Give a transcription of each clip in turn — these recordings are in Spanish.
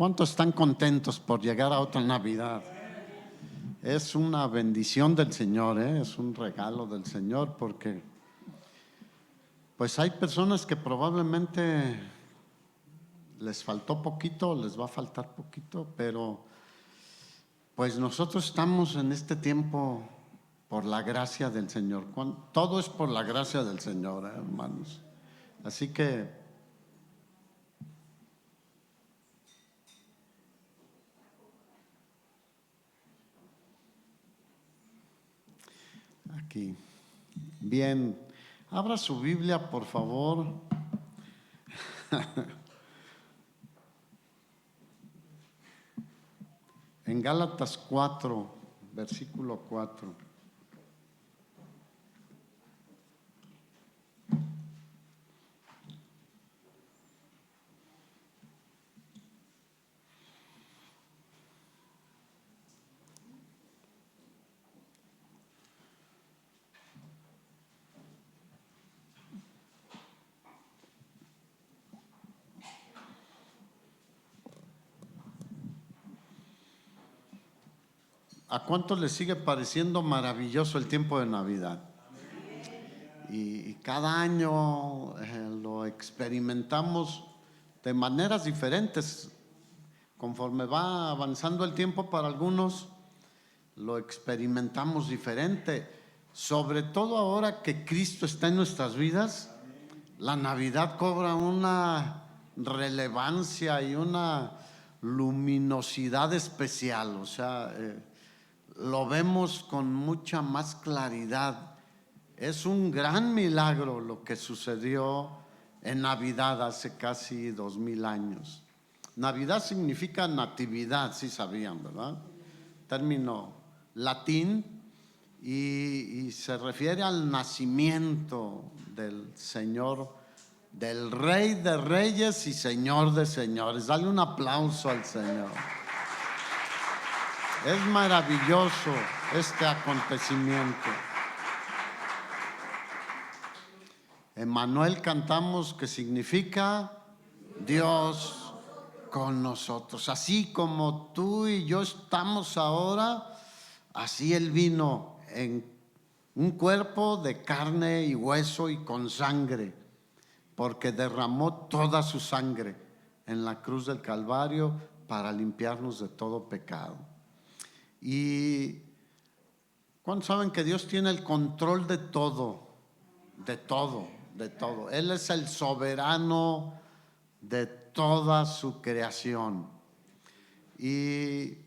¿Cuántos están contentos por llegar a otra Navidad? Es una bendición del Señor, es un regalo del Señor, porque pues hay personas que probablemente les faltó poquito, les va a faltar poquito, pero pues nosotros estamos en este tiempo por la gracia del Señor. Todo es por la gracia del Señor, hermanos. Así que aquí, bien, abra su Biblia, por favor. En Gálatas 4, versículo 4. ¿A cuántos les sigue pareciendo maravilloso el tiempo de Navidad? Y cada año lo experimentamos de maneras diferentes. Conforme va avanzando el tiempo, para algunos lo experimentamos diferente. Sobre todo ahora que Cristo está en nuestras vidas, la Navidad cobra una relevancia y una luminosidad especial. O sea, lo vemos con mucha más claridad. Es un gran milagro lo que sucedió en Navidad hace casi 2000 años. Navidad significa natividad, sí sabían, ¿verdad? Término latín, y se refiere al nacimiento del Señor, del Rey de Reyes y Señor de Señores. Dale un aplauso al Señor. Es maravilloso este acontecimiento. Emmanuel cantamos, que significa Dios con nosotros. Así como tú y yo estamos ahora, así Él vino en un cuerpo de carne y hueso y con sangre, porque derramó toda su sangre en la cruz del Calvario para limpiarnos de todo pecado. Y ¿cuántos saben que Dios tiene el control de todo? De todo, de todo. Él es el soberano de toda su creación. Y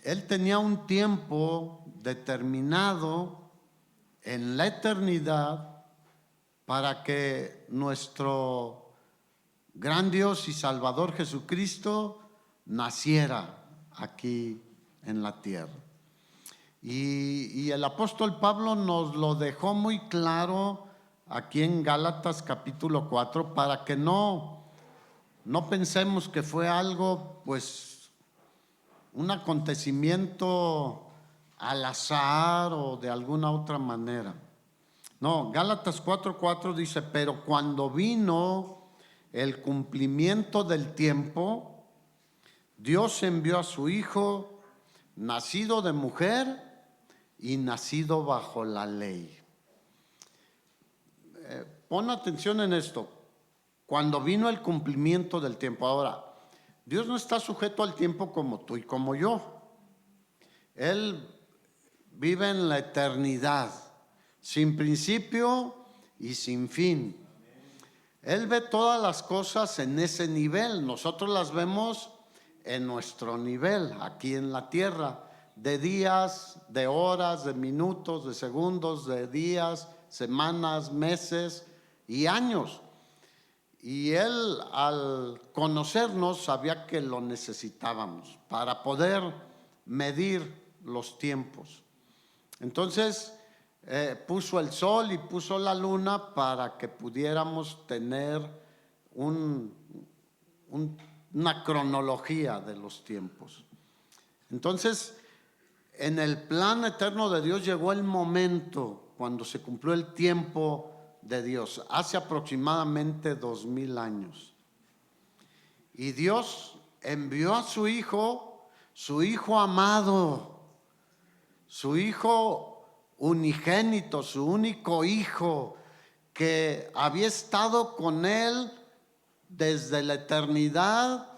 Él tenía un tiempo determinado en la eternidad para que nuestro gran Dios y Salvador Jesucristo naciera aquí en la tierra. Y el apóstol Pablo nos lo dejó muy claro aquí en Gálatas capítulo 4, para que no pensemos que fue algo, pues, un acontecimiento al azar o de alguna otra manera. No, Gálatas 4:4 dice: pero cuando vino el cumplimiento del tiempo, Dios envió a su Hijo, nacido de mujer y nacido bajo la ley. Pon atención en esto. Cuando vino el cumplimiento del tiempo. Ahora, Dios no está sujeto al tiempo como tú y como yo. Él vive en la eternidad, sin principio y sin fin. Él ve todas las cosas en ese nivel. Nosotros las vemos en nuestro nivel, aquí en la tierra, de días, de horas, de minutos, de segundos, de días, semanas, meses y años. Y Él, al conocernos, sabía que lo necesitábamos para poder medir los tiempos. Entonces puso el sol y puso la luna para que pudiéramos tener una cronología de los tiempos. Entonces, en el plan eterno de Dios llegó el momento cuando se cumplió el tiempo de Dios, hace aproximadamente 2000 años. Y Dios envió a su hijo amado, su hijo unigénito, su único hijo, que había estado con él desde la eternidad,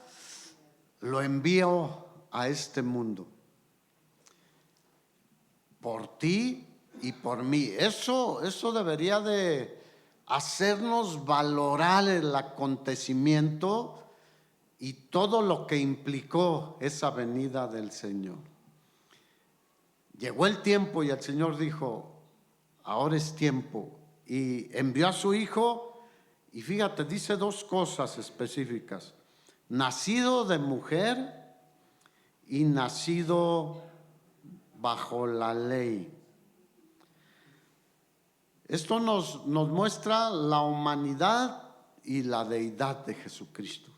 lo envió a este mundo. Por ti y por mí. Eso debería de hacernos valorar el acontecimiento y todo lo que implicó esa venida del Señor. Llegó el tiempo y el Señor dijo, ahora es tiempo. Y envió a su hijo, y fíjate, dice dos cosas específicas: nacido de mujer y nacido bajo la ley. Esto nos muestra la humanidad y la deidad de Jesucristo.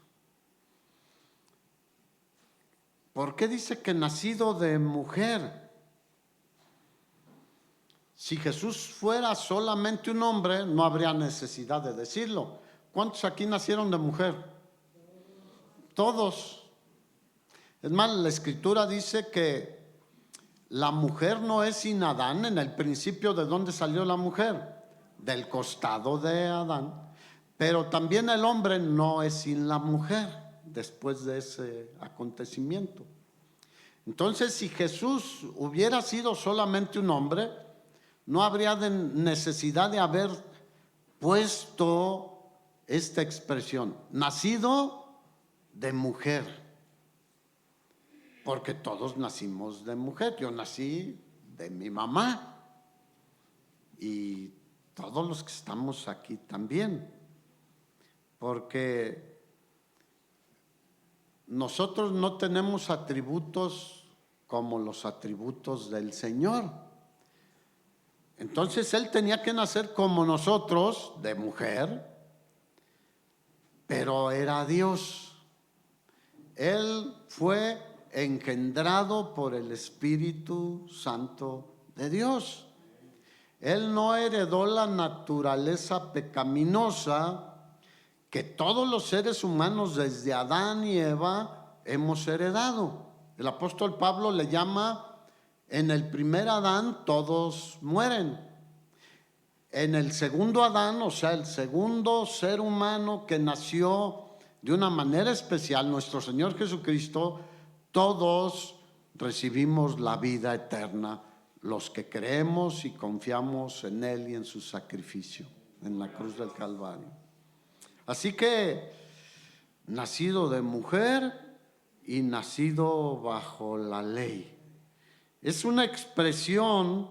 ¿Por qué dice que nacido de mujer? Si Jesús fuera solamente un hombre, no habría necesidad de decirlo. ¿Cuántos aquí nacieron de mujer? Todos. Es más, la Escritura dice que la mujer no es sin Adán. En el principio, ¿de dónde salió la mujer? Del costado de Adán. Pero también el hombre no es sin la mujer después de ese acontecimiento. Entonces, si Jesús hubiera sido solamente un hombre, no habría necesidad de haber puesto esta expresión, nacido de mujer, porque todos nacimos de mujer. Yo nací de mi mamá y todos los que estamos aquí también, porque nosotros no tenemos atributos como los atributos del Señor. Entonces Él tenía que nacer como nosotros, de mujer, pero era Dios. Él fue engendrado por el Espíritu Santo de Dios. Él no heredó la naturaleza pecaminosa que todos los seres humanos desde Adán y Eva hemos heredado. El apóstol Pablo le llama: en el primer Adán todos mueren. En el segundo Adán, o sea, el segundo ser humano que nació de una manera especial, nuestro Señor Jesucristo, todos recibimos la vida eterna, los que creemos y confiamos en Él y en su sacrificio en la cruz del Calvario. Así que, nacido de mujer y nacido bajo la ley. Es una expresión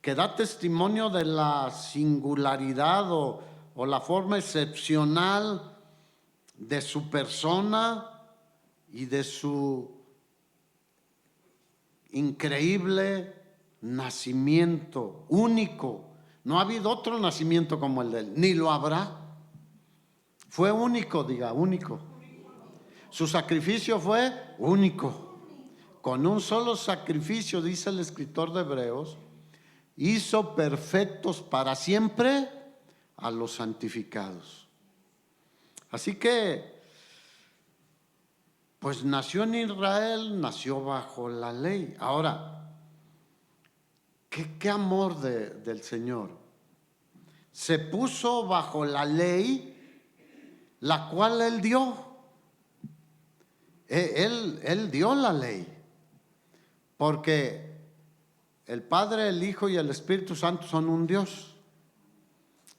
que da testimonio de la singularidad o la forma excepcional de su persona y de su increíble nacimiento único. No ha habido otro nacimiento como el de él, ni lo habrá. Fue único, diga, único. Su sacrificio fue único. Con un solo sacrificio, dice el escritor de Hebreos, hizo perfectos para siempre a los santificados. Así que, pues nació en Israel, nació bajo la ley. Ahora, qué amor del Señor. Se puso bajo la ley, la cual Él dio. Él dio la ley. Porque el Padre, el Hijo y el Espíritu Santo son un Dios.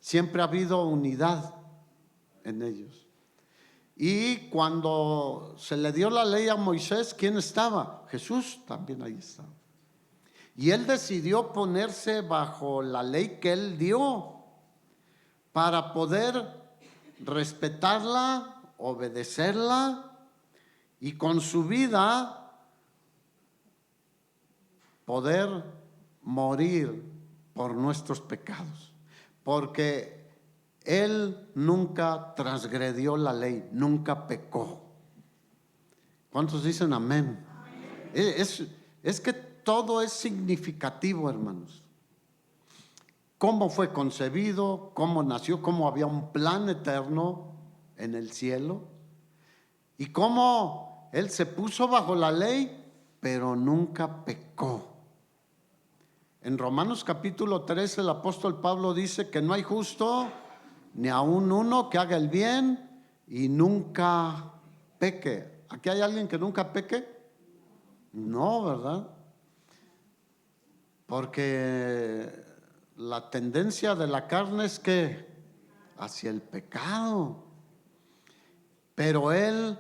Siempre ha habido unidad en ellos. Y cuando se le dio la ley a Moisés, ¿quién estaba? Jesús también ahí estaba. Y Él decidió ponerse bajo la ley que Él dio para poder respetarla, obedecerla y con su vida poder morir por nuestros pecados, porque Él nunca transgredió la ley, nunca pecó. ¿Cuántos dicen amén? Es que todo es significativo, hermanos. Cómo fue concebido, cómo nació, cómo había un plan eterno en el cielo y cómo Él se puso bajo la ley, pero nunca pecó. En Romanos capítulo 13 el apóstol Pablo dice que no hay justo ni aun uno que haga el bien y nunca peque. ¿Aquí hay alguien que nunca peque? No, ¿verdad? Porque la tendencia de la carne es que hacia el pecado. Pero Él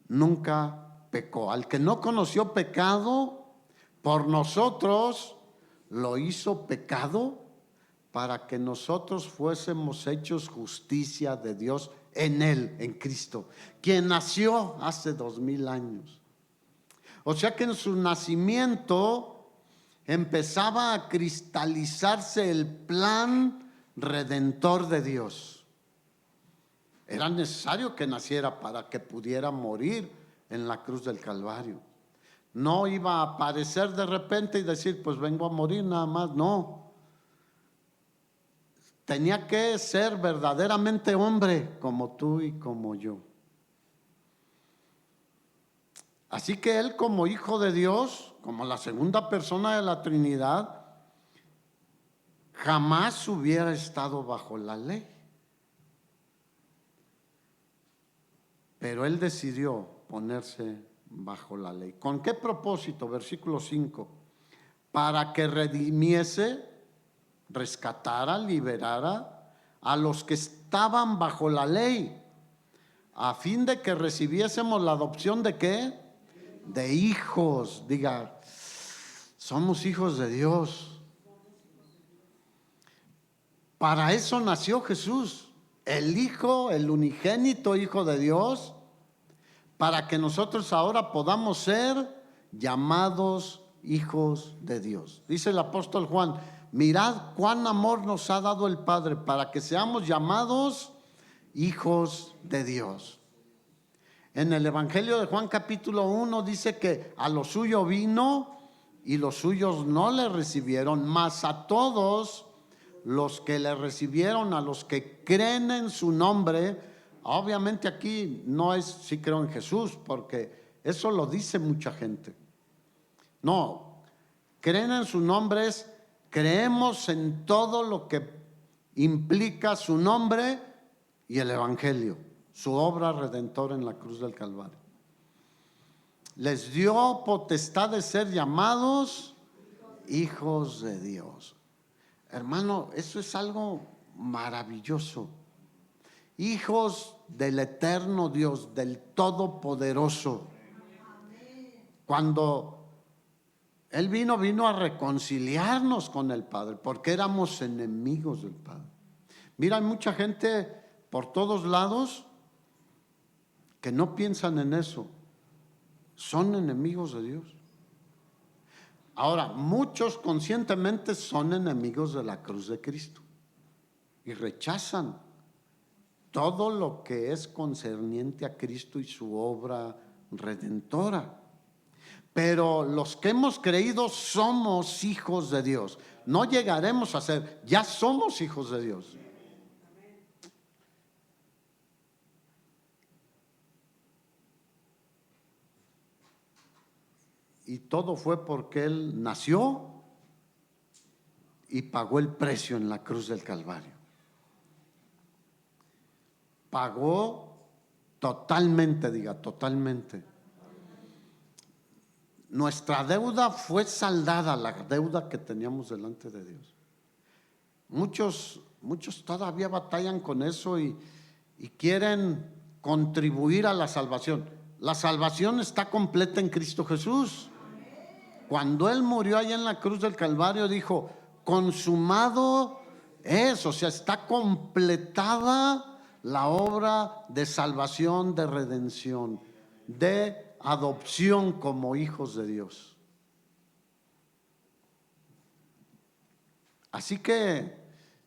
nunca pecó. Al que no conoció pecado, por nosotros lo hizo pecado para que nosotros fuésemos hechos justicia de Dios en Él, en Cristo, quien nació hace 2000 años. O sea que en su nacimiento empezaba a cristalizarse el plan redentor de Dios. Era necesario que naciera para que pudiera morir en la cruz del Calvario. No iba a aparecer de repente y decir, pues vengo a morir nada más. No. Tenía que ser verdaderamente hombre como tú y como yo. Así que Él, como Hijo de Dios, como la segunda persona de la Trinidad, jamás hubiera estado bajo la ley. Pero Él decidió ponerse bajo la ley. ¿Con qué propósito? Versículo 5. Para que redimiese, rescatara, liberara a los que estaban bajo la ley, a fin de que recibiésemos la adopción de ¿qué? De hijos. Diga, somos hijos de Dios. Para eso nació Jesús, el Hijo, el unigénito Hijo de Dios, para que nosotros ahora podamos ser llamados hijos de Dios. Dice el apóstol Juan, mirad cuán amor nos ha dado el Padre para que seamos llamados hijos de Dios. En el Evangelio de Juan capítulo 1 dice que a lo suyo vino y los suyos no le recibieron, mas a todos los que le recibieron, a los que creen en su nombre. Obviamente aquí no es si creo en Jesús, porque eso lo dice mucha gente. No, creen en su nombre es creemos en todo lo que implica su nombre y el Evangelio, su obra redentora en la cruz del Calvario. Les dio potestad de ser llamados hijos de Dios. Hermano, eso es algo maravilloso. Hijos del eterno Dios, del Todopoderoso. Cuando Él vino a reconciliarnos con el Padre, porque éramos enemigos del Padre. Mira, hay mucha gente por todos lados que no piensan en eso. Son enemigos de Dios. Ahora, muchos conscientemente son enemigos de la cruz de Cristo y rechazan todo lo que es concerniente a Cristo y su obra redentora. Pero los que hemos creído somos hijos de Dios. No llegaremos a ser, ya somos hijos de Dios. Y todo fue porque Él nació y pagó el precio en la cruz del Calvario. Pagó totalmente, diga, totalmente. Nuestra deuda fue saldada, la deuda que teníamos delante de Dios. Muchos todavía batallan con eso y quieren contribuir a la salvación. La salvación está completa en Cristo Jesús. Cuando Él murió allá en la cruz del Calvario, dijo, consumado es, o sea, está completada la obra de salvación, de redención, de adopción como hijos de Dios. Así que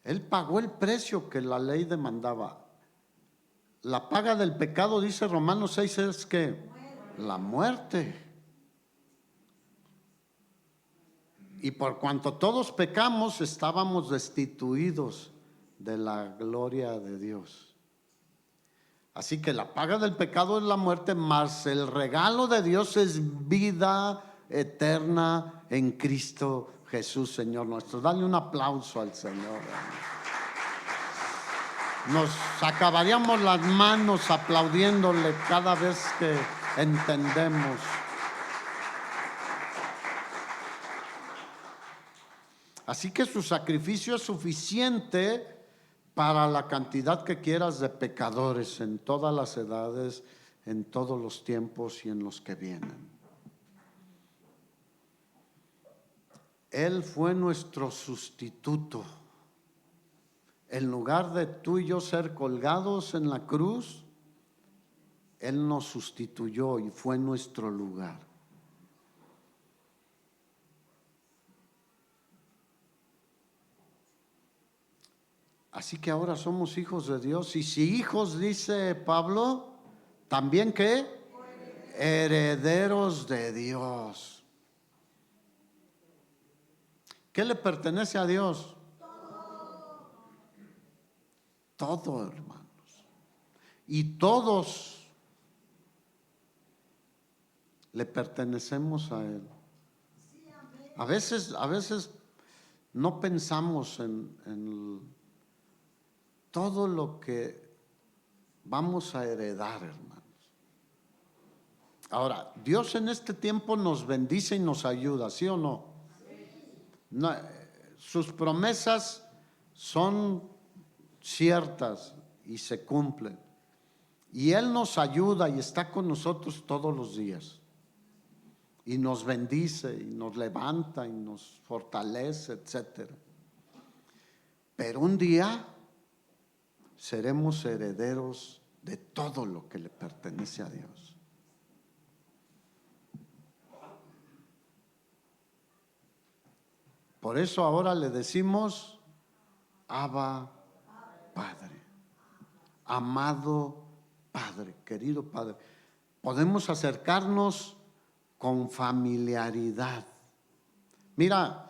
Él pagó el precio que la ley demandaba. La paga del pecado, dice Romanos 6, es que la muerte. Y por cuanto todos pecamos, estábamos destituidos de la gloria de Dios. Así que la paga del pecado es la muerte, mas el regalo de Dios es vida eterna en Cristo Jesús, Señor nuestro. Dale un aplauso al Señor. Nos acabaríamos las manos aplaudiéndole cada vez que entendemos. Así que su sacrificio es suficiente para la cantidad que quieras de pecadores en todas las edades, en todos los tiempos y en los que vienen. Él fue nuestro sustituto. En lugar de tú y yo ser colgados en la cruz, Él nos sustituyó y fue nuestro lugar. Así que ahora somos hijos de Dios. Y si hijos, dice Pablo, también ¿qué? Herederos de Dios. ¿Qué le pertenece a Dios? Todo, hermanos. Y todos le pertenecemos a Él. A veces no pensamos en todo lo que vamos a heredar, hermanos. Ahora, Dios en este tiempo nos bendice y nos ayuda, ¿sí o no? No, sus promesas son ciertas y se cumplen. Y Él nos ayuda y está con nosotros todos los días. Y nos bendice y nos levanta y nos fortalece, etcétera. Pero un día seremos herederos de todo lo que le pertenece a Dios. Por eso ahora le decimos Abba Padre, amado Padre, querido Padre. Podemos acercarnos con familiaridad. Mira,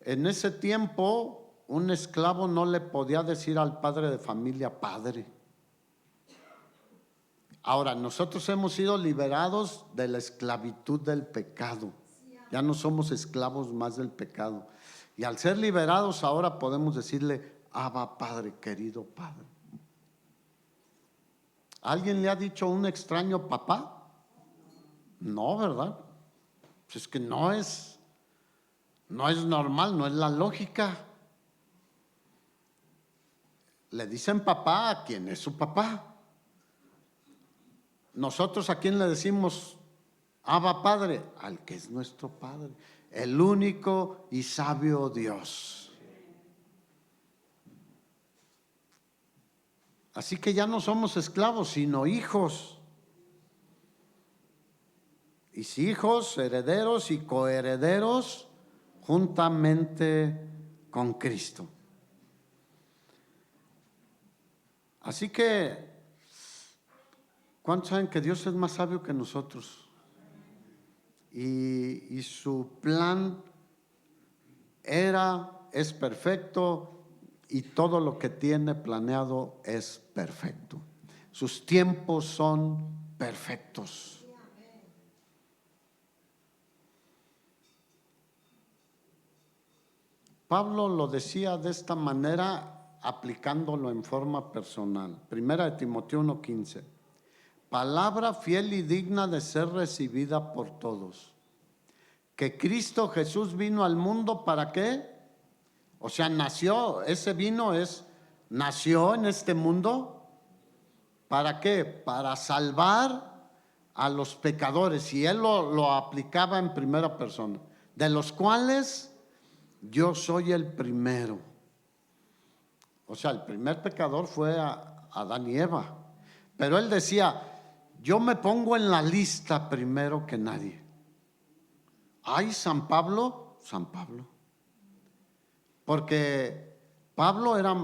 en ese tiempo un esclavo no le podía decir al padre de familia padre. Ahora, nosotros hemos sido liberados de la esclavitud del pecado. Ya no somos esclavos más del pecado. Y al ser liberados ahora podemos decirle, Abba Padre, querido Padre. ¿Alguien le ha dicho a un extraño papá? No, ¿verdad? Pues es que no es normal, no es la lógica. Le dicen papá a quien es su papá. Nosotros a quién le decimos Abba Padre, al que es nuestro Padre, el único y sabio Dios. Así que ya no somos esclavos, sino hijos. Y si hijos, herederos y coherederos juntamente con Cristo. Así que, ¿cuántos saben que Dios es más sabio que nosotros? Y su plan es perfecto y todo lo que tiene planeado es perfecto. Sus tiempos son perfectos. Pablo lo decía de esta manera, aplicándolo en forma personal. Primera de Timoteo 1:15. Palabra fiel y digna de ser recibida por todos. Que Cristo Jesús vino al mundo, ¿para qué? O sea, nació en este mundo. ¿Para qué? Para salvar a los pecadores. Y él lo aplicaba en primera persona. De los cuales yo soy el primero. O sea, el primer pecador fue Adán y Eva. Pero él decía, yo me pongo en la lista primero que nadie. Ay, San Pablo. Porque Pablo era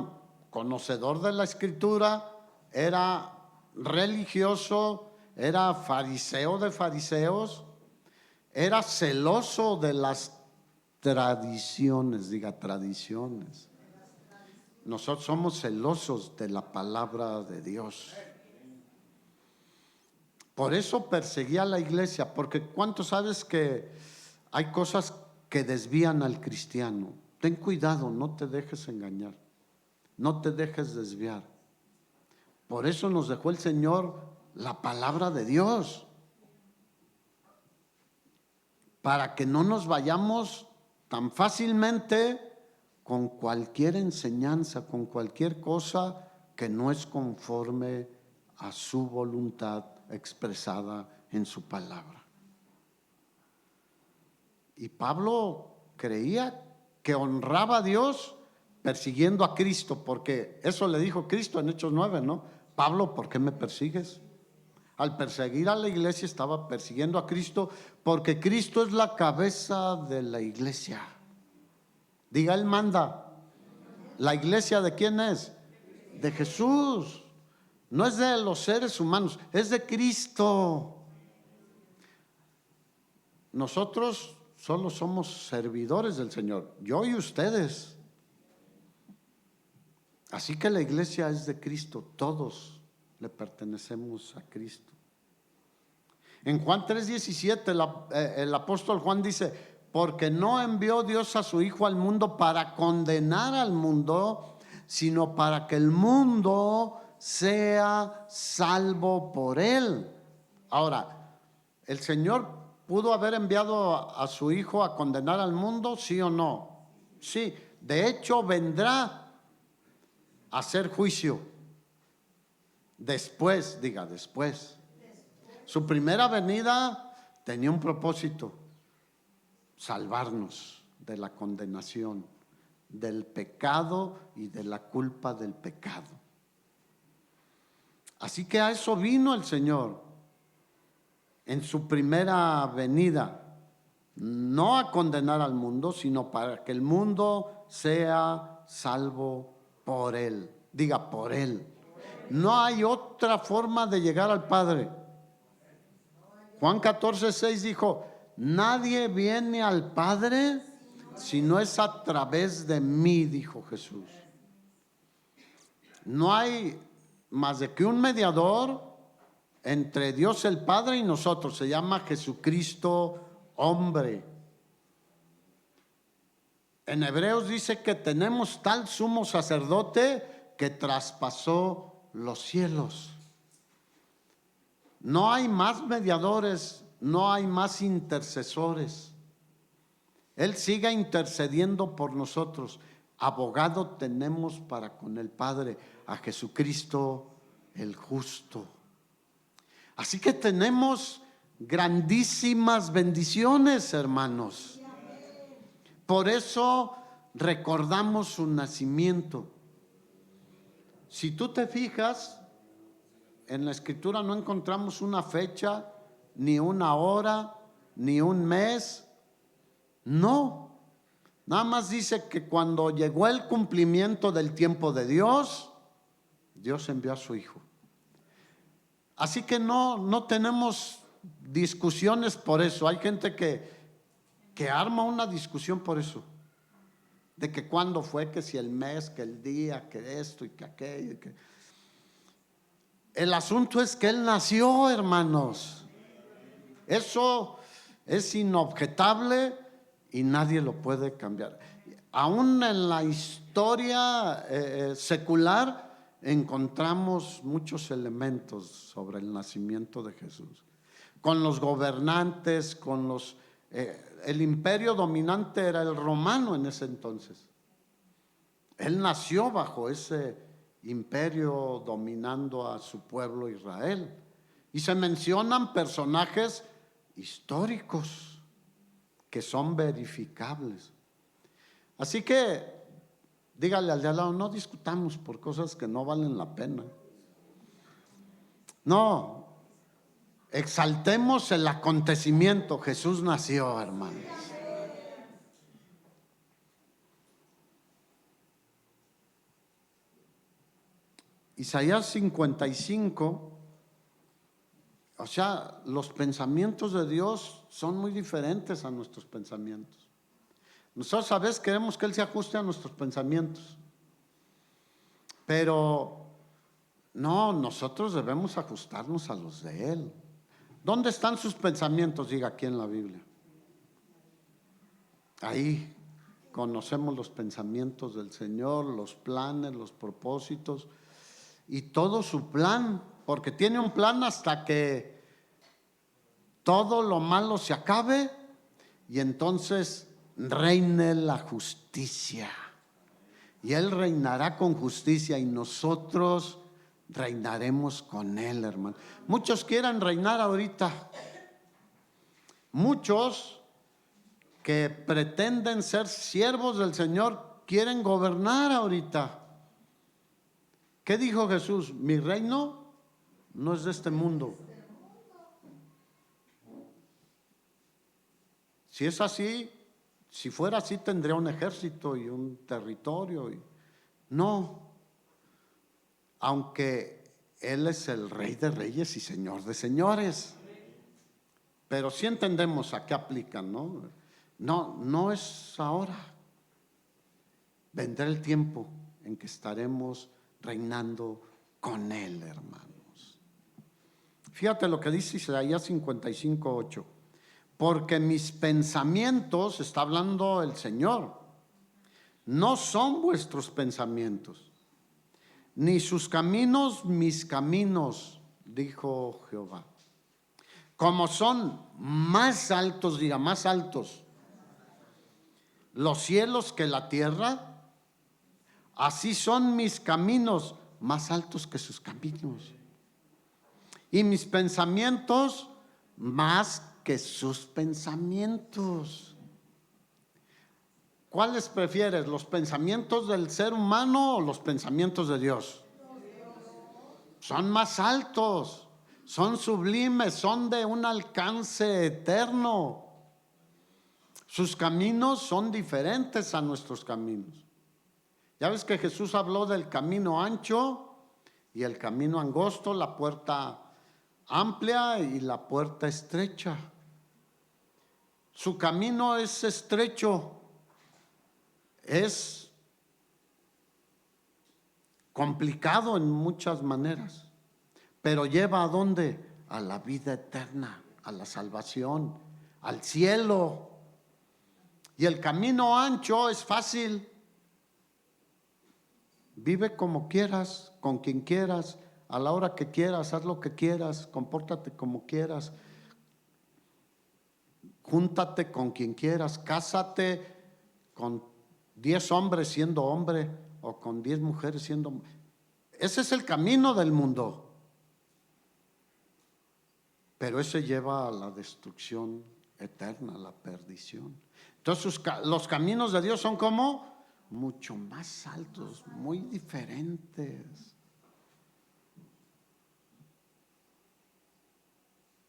conocedor de la Escritura, era religioso, era fariseo de fariseos, era celoso de las tradiciones, diga tradiciones. Nosotros somos celosos de la palabra de Dios. Por eso perseguía a la iglesia, porque ¿cuánto sabes que hay cosas que desvían al cristiano? Ten cuidado, no te dejes engañar, no te dejes desviar. Por eso nos dejó el Señor la palabra de Dios, para que no nos vayamos tan fácilmente con cualquier enseñanza, con cualquier cosa que no es conforme a su voluntad expresada en su palabra. Y Pablo creía que honraba a Dios persiguiendo a Cristo, porque eso le dijo Cristo en Hechos 9, ¿no? Pablo, ¿por qué me persigues? Al perseguir a la iglesia estaba persiguiendo a Cristo, porque Cristo es la cabeza de la iglesia. Diga, Él manda. ¿La iglesia de quién es? De Jesús. No es de los seres humanos, es de Cristo. Nosotros solo somos servidores del Señor, yo y ustedes. Así que la iglesia es de Cristo, todos le pertenecemos a Cristo. En Juan 3:17 el apóstol Juan dice: porque no envió Dios a su Hijo al mundo para condenar al mundo, sino para que el mundo sea salvo por él. Ahora, ¿el Señor pudo haber enviado a su Hijo a condenar al mundo? ¿Sí o no? Sí, de hecho vendrá a hacer juicio. Después, diga, después. Su primera venida tenía un propósito: salvarnos de la condenación, del pecado y de la culpa del pecado. Así que a eso vino el Señor en su primera venida, no a condenar al mundo, sino para que el mundo sea salvo por Él. Diga, por Él. No hay otra forma de llegar al Padre. Juan 14:6 dijo: nadie viene al Padre si no es a través de mí, dijo Jesús. No hay más de que un mediador entre Dios el Padre y nosotros, se llama Jesucristo hombre. En Hebreos dice que tenemos tal sumo sacerdote que traspasó los cielos. No hay más mediadores, no hay más intercesores. Él sigue intercediendo por nosotros. Abogado tenemos para con el Padre, a Jesucristo el justo. Así que tenemos grandísimas bendiciones, hermanos. Por eso recordamos su nacimiento. Si tú te fijas, en la Escritura no encontramos una fecha, ni una hora, ni un mes. No. Nada más dice que cuando llegó el cumplimiento del tiempo de Dios, Dios envió a su Hijo. Así que no tenemos discusiones por eso. Hay gente que arma una discusión por eso. De que cuándo fue, que si el mes, que el día, que esto y que aquello. El asunto es que Él nació, hermanos. Eso es inobjetable y nadie lo puede cambiar. Aún en la historia secular encontramos muchos elementos sobre el nacimiento de Jesús. Con los gobernantes, con los... el imperio dominante era el romano en ese entonces. Él nació bajo ese imperio dominando a su pueblo Israel. Y se mencionan personajes históricos que son verificables. Así que dígale al de al lado: no discutamos por cosas que no valen la pena. No, exaltemos el acontecimiento. Jesús nació, hermanos. Isaías 55, o sea, los pensamientos de Dios son muy diferentes a nuestros pensamientos. Nosotros a veces queremos que Él se ajuste a nuestros pensamientos, pero no, nosotros debemos ajustarnos a los de Él. ¿Dónde están sus pensamientos? Diga aquí en la Biblia. Ahí conocemos los pensamientos del Señor, los planes, los propósitos y todo su plan, porque tiene un plan hasta que todo lo malo se acabe y entonces reine la justicia. Y Él reinará con justicia y nosotros reinaremos con Él, hermano. Muchos quieren reinar ahorita. Muchos que pretenden ser siervos del Señor quieren gobernar ahorita. ¿Qué dijo Jesús? Mi reino no es de este mundo. Si es así, si fuera así tendría un ejército y un territorio. No, aunque Él es el Rey de Reyes y Señor de Señores. Pero sí entendemos a qué aplican, ¿no? No es ahora. Vendrá el tiempo en que estaremos reinando con Él, hermanos. Fíjate lo que dice Isaías 55:8. Porque mis pensamientos, está hablando el Señor, no son vuestros pensamientos, ni sus caminos mis caminos, dijo Jehová. Como son más altos, diga, más altos los cielos que la tierra, así son mis caminos más altos que sus caminos, y mis pensamientos más que sus pensamientos. ¿Cuáles prefieres? ¿Los pensamientos del ser humano o los pensamientos de Dios? Son más altos, son sublimes, son de un alcance eterno. Sus caminos son diferentes a nuestros caminos. Ya ves que Jesús habló del camino ancho y el camino angosto, la puerta amplia y la puerta estrecha. Su camino es estrecho, es complicado en muchas maneras, pero lleva ¿a dónde? A la vida eterna, a la salvación, al cielo. Y el camino ancho es fácil. Vive como quieras, con quien quieras, a la hora que quieras, haz lo que quieras, compórtate como quieras, júntate con quien quieras, cásate con 10 hombres siendo hombre o con 10 mujeres siendo mujer. Ese es el camino del mundo, pero ese lleva a la destrucción eterna, a la perdición. Entonces los caminos de Dios son como mucho más altos, muy diferentes.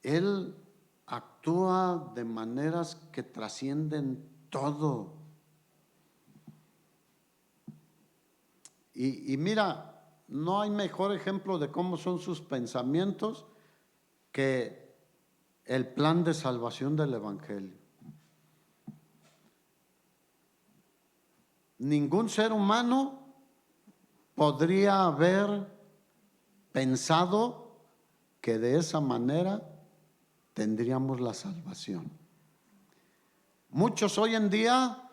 Él actúa de maneras que trascienden todo. Y mira, no hay mejor ejemplo de cómo son sus pensamientos que el plan de salvación del Evangelio. Ningún ser humano podría haber pensado que de esa manera tendríamos la salvación. Muchos hoy en día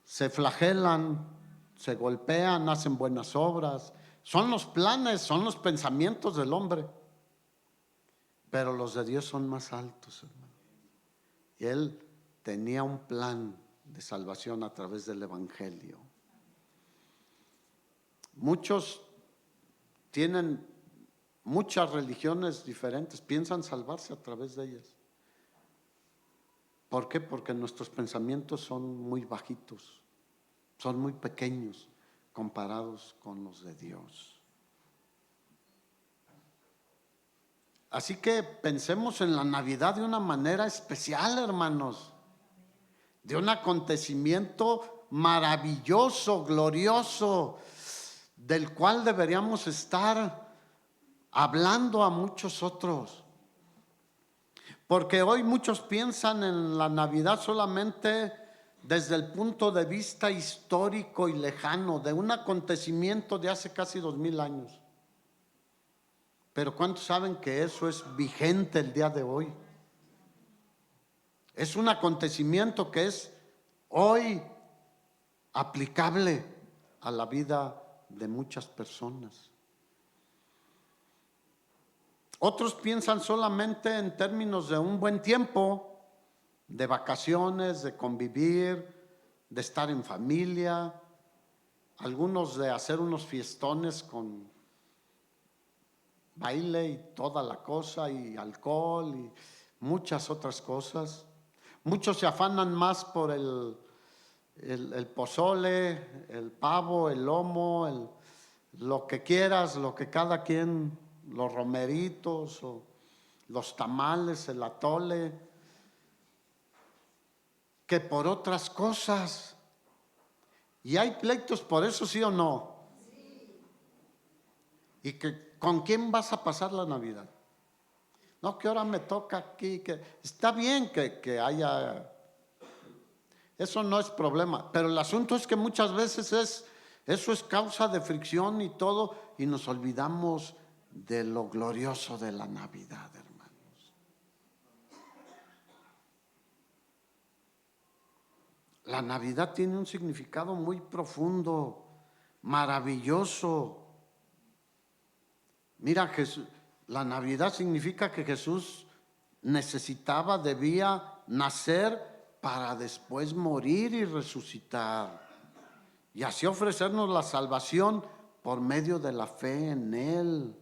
se flagelan, se golpean, hacen buenas obras. Son los planes, son los pensamientos del hombre. Pero los de Dios son más altos, hermano. Y Él tenía un plan de salvación a través del Evangelio. Muchos tienen muchas religiones diferentes, piensan salvarse a través de ellas. ¿Por qué? Porque nuestros pensamientos son muy bajitos, son muy pequeños comparados con los de Dios. Así que pensemos en la Navidad de una manera especial, hermanos, de un acontecimiento maravilloso, glorioso, del cual deberíamos estar hablando a muchos otros. Porque hoy muchos piensan en la Navidad solamente desde el punto de vista histórico y lejano, de un acontecimiento de hace casi 2000 años. Pero ¿cuántos saben que eso es vigente el día de hoy? Es un acontecimiento que es hoy aplicable a la vida de muchas personas. Otros piensan solamente en términos de un buen tiempo, de vacaciones, de convivir, de estar en familia, algunos de hacer unos fiestones con baile y toda la cosa, y alcohol y muchas otras cosas. Muchos se afanan más por el pozole, el pavo, el lomo, lo que quieras, lo que cada quien, los romeritos o los tamales, el atole, que por otras cosas. Y hay pleitos por eso, ¿sí o no? Sí. Y que ¿con quién vas a pasar la Navidad? No, que ahora me toca aquí, que está bien que haya, eso no es problema, pero el asunto es que muchas veces eso es causa de fricción y todo, y nos olvidamos de lo glorioso de la Navidad, hermanos. La Navidad tiene un significado muy profundo, maravilloso. Mira, Jesús, la Navidad significa que Jesús debía nacer para después morir y resucitar, y así ofrecernos la salvación por medio de la fe en Él.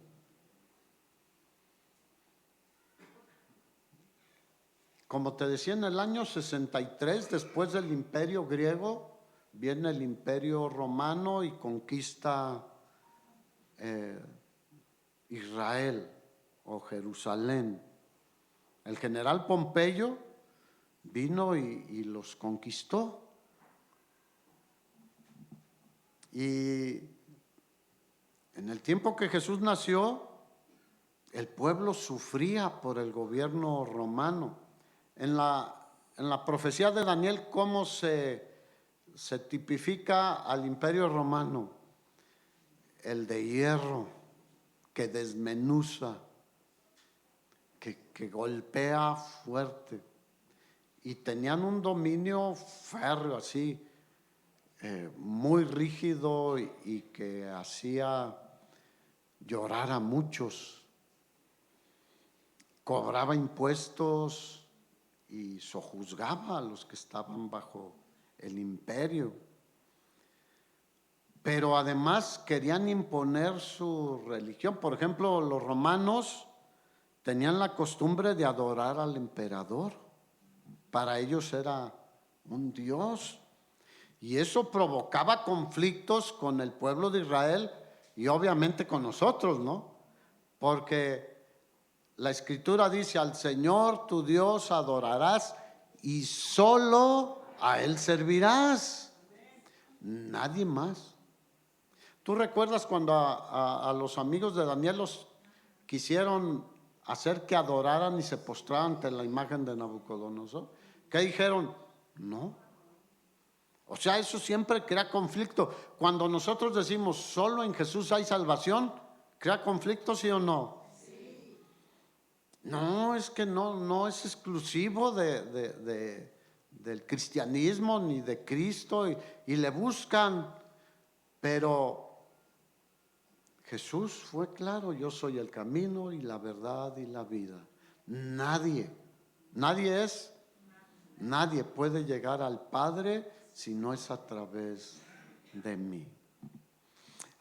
Como te decía, en el año 63, después del imperio griego, viene el imperio romano y conquista Israel o Jerusalén. El general Pompeyo vino y los conquistó. Y en el tiempo que Jesús nació, el pueblo sufría por el gobierno romano. En la profecía de Daniel, ¿cómo se tipifica al imperio romano? El de hierro, que desmenuza, que golpea fuerte. Y tenían un dominio férreo así, muy rígido, y que hacía llorar a muchos. Cobraba impuestos y sojuzgaba a los que estaban bajo el imperio. Pero además querían imponer su religión. Por ejemplo, los romanos tenían la costumbre de adorar al emperador. Para ellos era un dios. Y eso provocaba conflictos con el pueblo de Israel y obviamente con nosotros, ¿no? Porque la Escritura dice: al Señor tu Dios adorarás y solo a Él servirás. Nadie más. ¿Tú recuerdas cuando a los amigos de Daniel los quisieron hacer que adoraran y se postraran ante la imagen de Nabucodonosor? ¿Qué dijeron? No. O sea, eso siempre crea conflicto. Cuando nosotros decimos solo en Jesús hay salvación, ¿crea conflicto, sí o no? Sí. No, es que no es exclusivo del cristianismo ni de Cristo, y le buscan, pero Jesús fue claro: yo soy el camino y la verdad y la vida. Nadie puede llegar al Padre si no es a través de mí.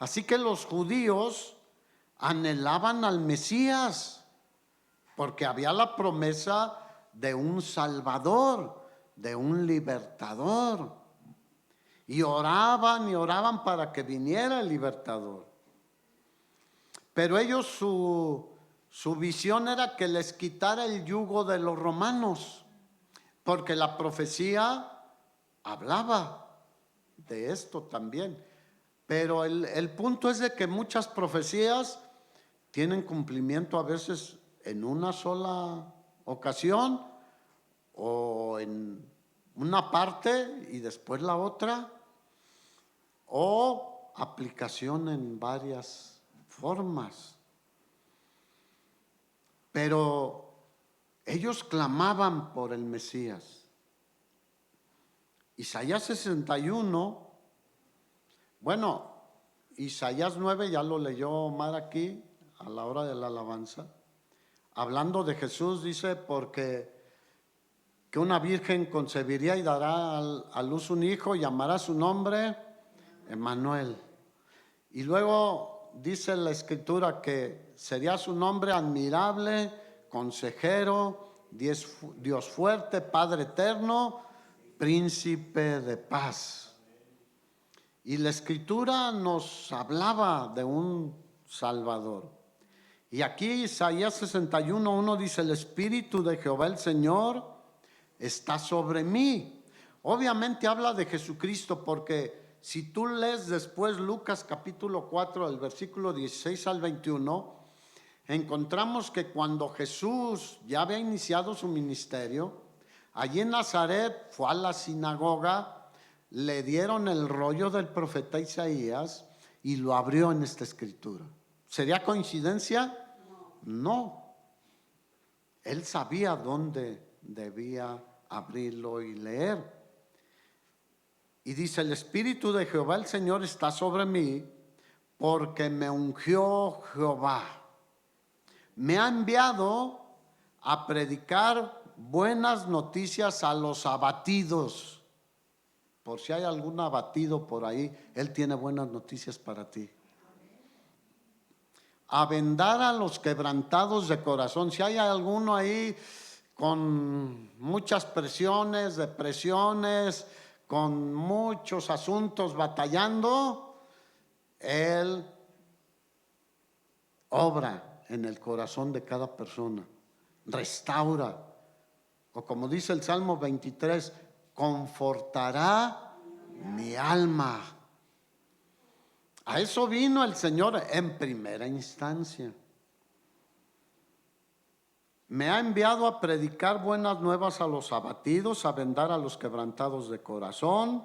Así que los judíos anhelaban al Mesías, porque había la promesa de un Salvador, de un libertador. Y oraban para que viniera el libertador. Pero ellos, su visión era que les quitara el yugo de los romanos, porque la profecía hablaba de esto también. Pero el punto es de que muchas profecías tienen cumplimiento a veces en una sola ocasión, o en una parte y después la otra, o aplicación en varias formas. Pero ellos clamaban por el Mesías. Isaías 61, bueno, Isaías 9 ya lo leyó Omar aquí a la hora de la alabanza. Hablando de Jesús, dice, porque que una virgen concebiría y dará a luz un hijo, llamará su nombre Emmanuel. Y luego dice la escritura que sería su nombre admirable, consejero, Dios fuerte, Padre eterno, príncipe de paz. Y la escritura nos hablaba de un Salvador. Y aquí Isaías 61:1 dice, el Espíritu de Jehová el Señor está sobre mí. Obviamente habla de Jesucristo, porque si tú lees después Lucas capítulo 4, el versículo 16 al 21, encontramos que cuando Jesús ya había iniciado su ministerio, allí en Nazaret fue a la sinagoga, le dieron el rollo del profeta Isaías y lo abrió en esta escritura. ¿Sería coincidencia? No. Él sabía dónde debía abrirlo y leer. Y dice, el Espíritu de Jehová el Señor está sobre mí, porque me ungió Jehová. Me ha enviado a predicar buenas noticias a los abatidos. Por si hay algún abatido por ahí, Él tiene buenas noticias para ti. A vendar a los quebrantados de corazón. Si hay alguno ahí con muchas presiones, depresiones, con muchos asuntos batallando, Él obra en el corazón de cada persona, restaura, o como dice el Salmo 23, confortará mi alma. A eso vino el Señor en primera instancia. Me ha enviado a predicar buenas nuevas a los abatidos, a vendar a los quebrantados de corazón,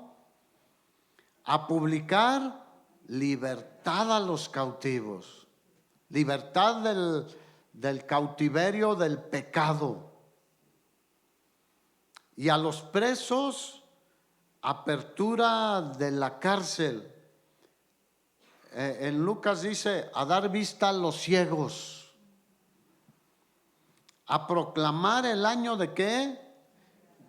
a publicar libertad a los cautivos, libertad del cautiverio del pecado, y a los presos apertura de la cárcel. En Lucas dice, a dar vista a los ciegos, a proclamar el año de ¿qué?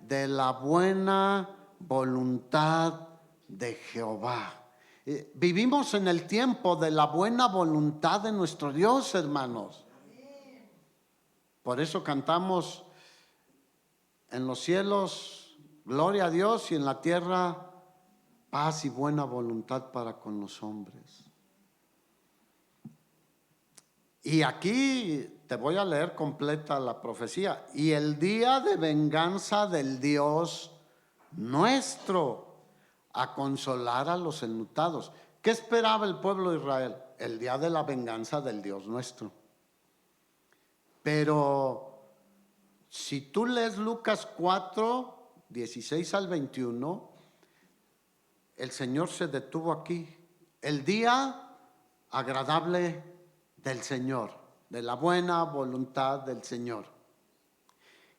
De la buena voluntad de Jehová. Vivimos en el tiempo de la buena voluntad de nuestro Dios, hermanos. Por eso cantamos en los cielos, gloria a Dios, y en la tierra, paz y buena voluntad para con los hombres. Y aquí te voy a leer completa la profecía. Y el día de venganza del Dios nuestro, a consolar a los enlutados. ¿Qué esperaba el pueblo de Israel? El día de la venganza del Dios nuestro. Pero si tú lees Lucas 4, 16 al 21, el Señor se detuvo aquí. El día agradable del Señor, de la buena voluntad del Señor.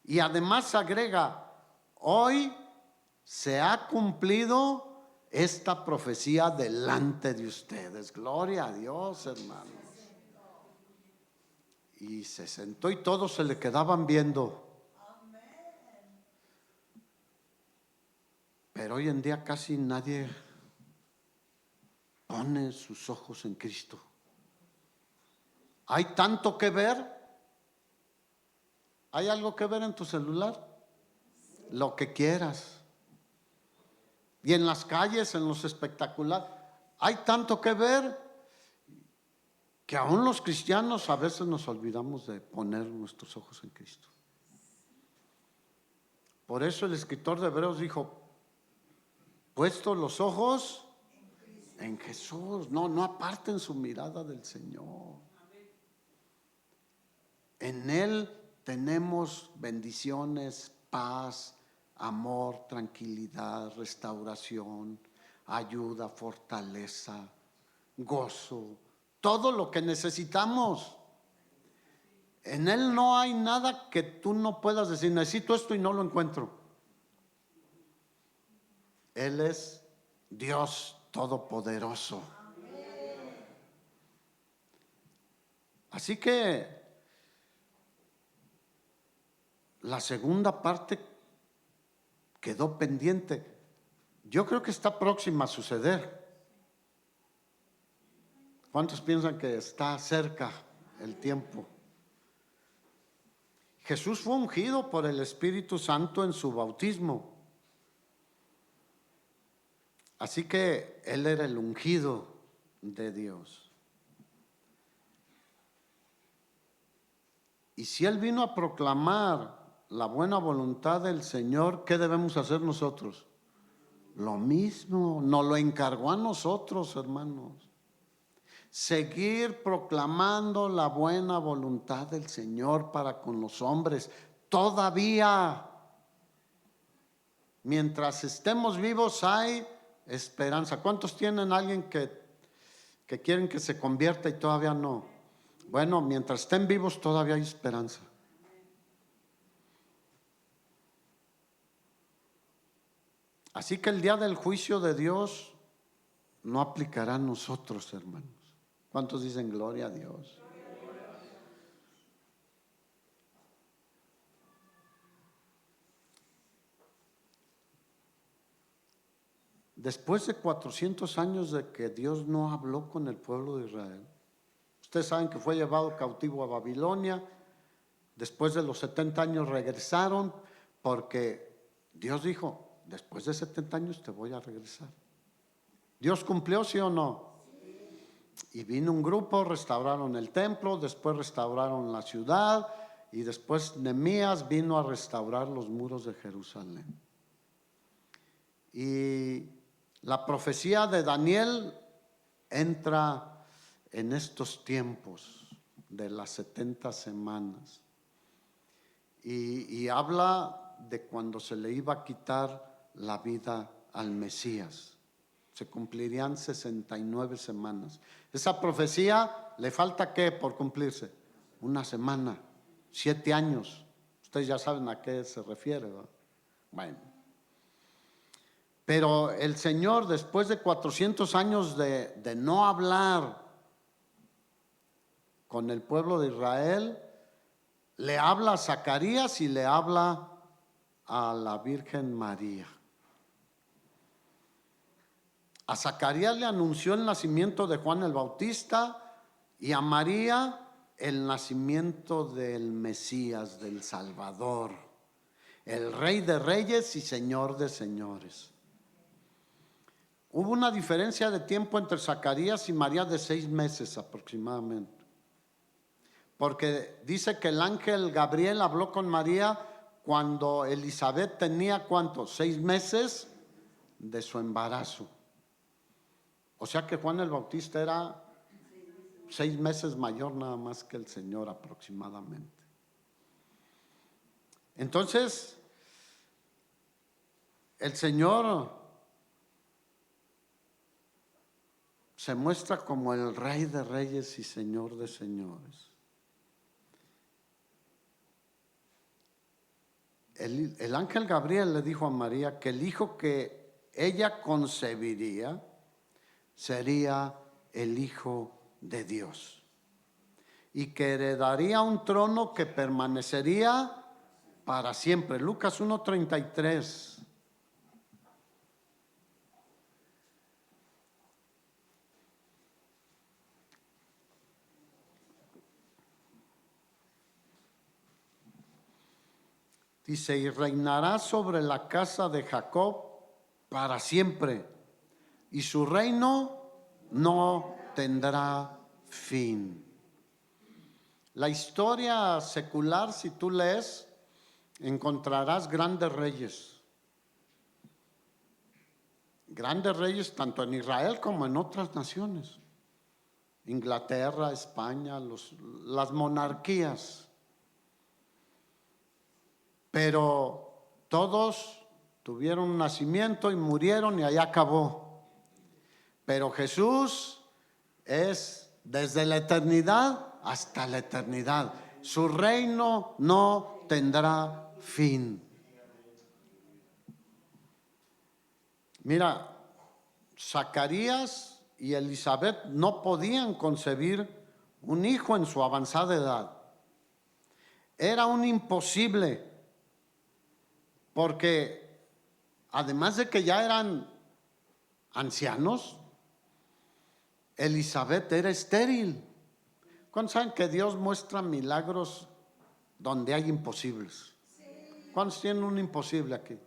Y además agrega, hoy se ha cumplido esta profecía delante de ustedes. Gloria a Dios, hermanos. Y se sentó y todos se le quedaban viendo. Pero hoy en día casi nadie pone sus ojos en Cristo. Hay tanto que ver. ¿Hay algo que ver en tu celular? Lo que quieras. Y en las calles, en los espectaculares, hay tanto que ver que aún los cristianos a veces nos olvidamos de poner nuestros ojos en Cristo. Por eso el escritor de Hebreos dijo, puestos los ojos en Jesús, no aparten su mirada del Señor. En Él tenemos bendiciones, paz, amor, tranquilidad, restauración, ayuda, fortaleza, gozo, todo lo que necesitamos. En Él no hay nada que tú no puedas decir, necesito esto y no lo encuentro. Él es Dios Todopoderoso. Así que la segunda parte quedó pendiente. Yo creo que está próxima a suceder. ¿Cuántos piensan que está cerca el tiempo? Jesús fue ungido por el Espíritu Santo en su bautismo. Así que Él era el ungido de Dios. Y si Él vino a proclamar la buena voluntad del Señor, ¿qué debemos hacer nosotros? Lo mismo, nos lo encargó a nosotros, hermanos. Seguir proclamando la buena voluntad del Señor para con los hombres. Todavía, mientras estemos vivos, hay esperanza. ¿Cuántos tienen alguien que quieren que se convierta y todavía no? Bueno, mientras estén vivos todavía hay esperanza. Así que el día del juicio de Dios no aplicará a nosotros, hermanos. ¿Cuántos dicen gloria a Dios? Después de 400 años de que Dios no habló con el pueblo de Israel, ustedes saben que fue llevado cautivo a Babilonia. Después de los 70 años regresaron porque Dios dijo, después de 70 años te voy a regresar. ¿Dios cumplió, sí o no? Y vino un grupo, restauraron el templo, después restauraron la ciudad y después Nehemías vino a restaurar los muros de Jerusalén. Y la profecía de Daniel entra en estos tiempos de las 70 semanas y habla de cuando se le iba a quitar la vida al Mesías. Se cumplirían 69 semanas. Esa profecía le falta ¿qué por cumplirse? Una semana, 7 años. Ustedes ya saben a qué se refiere, ¿verdad? Bueno. Pero el Señor, después de 400 años de no hablar con el pueblo de Israel, le habla a Zacarías y le habla a la Virgen María. A Zacarías le anunció el nacimiento de Juan el Bautista y a María el nacimiento del Mesías, del Salvador, el Rey de Reyes y Señor de Señores. Hubo una diferencia de tiempo entre Zacarías y María de 6 meses aproximadamente. Porque dice que el ángel Gabriel habló con María cuando Elizabeth tenía ¿cuántos? 6 meses de su embarazo. O sea que Juan el Bautista era 6 meses mayor nada más que el Señor aproximadamente. Entonces, el Señor se muestra como el Rey de Reyes y Señor de Señores. El ángel Gabriel le dijo a María que el hijo que ella concebiría sería el Hijo de Dios y que heredaría un trono que permanecería para siempre. Lucas 1:33. Dice, y reinará sobre la casa de Jacob para siempre, y su reino no tendrá fin. La historia secular, si tú lees, encontrarás grandes reyes. Grandes reyes tanto en Israel como en otras naciones. Inglaterra, España, las monarquías. Pero todos tuvieron un nacimiento y murieron y allá acabó. Pero Jesús es desde la eternidad hasta la eternidad. Su reino no tendrá fin. Mira, Zacarías y Elizabeth no podían concebir un hijo en su avanzada edad. Era un imposible, porque además de que ya eran ancianos, Elizabeth era estéril. ¿Cuántos saben que Dios muestra milagros donde hay imposibles? ¿Cuántos tienen un imposible aquí?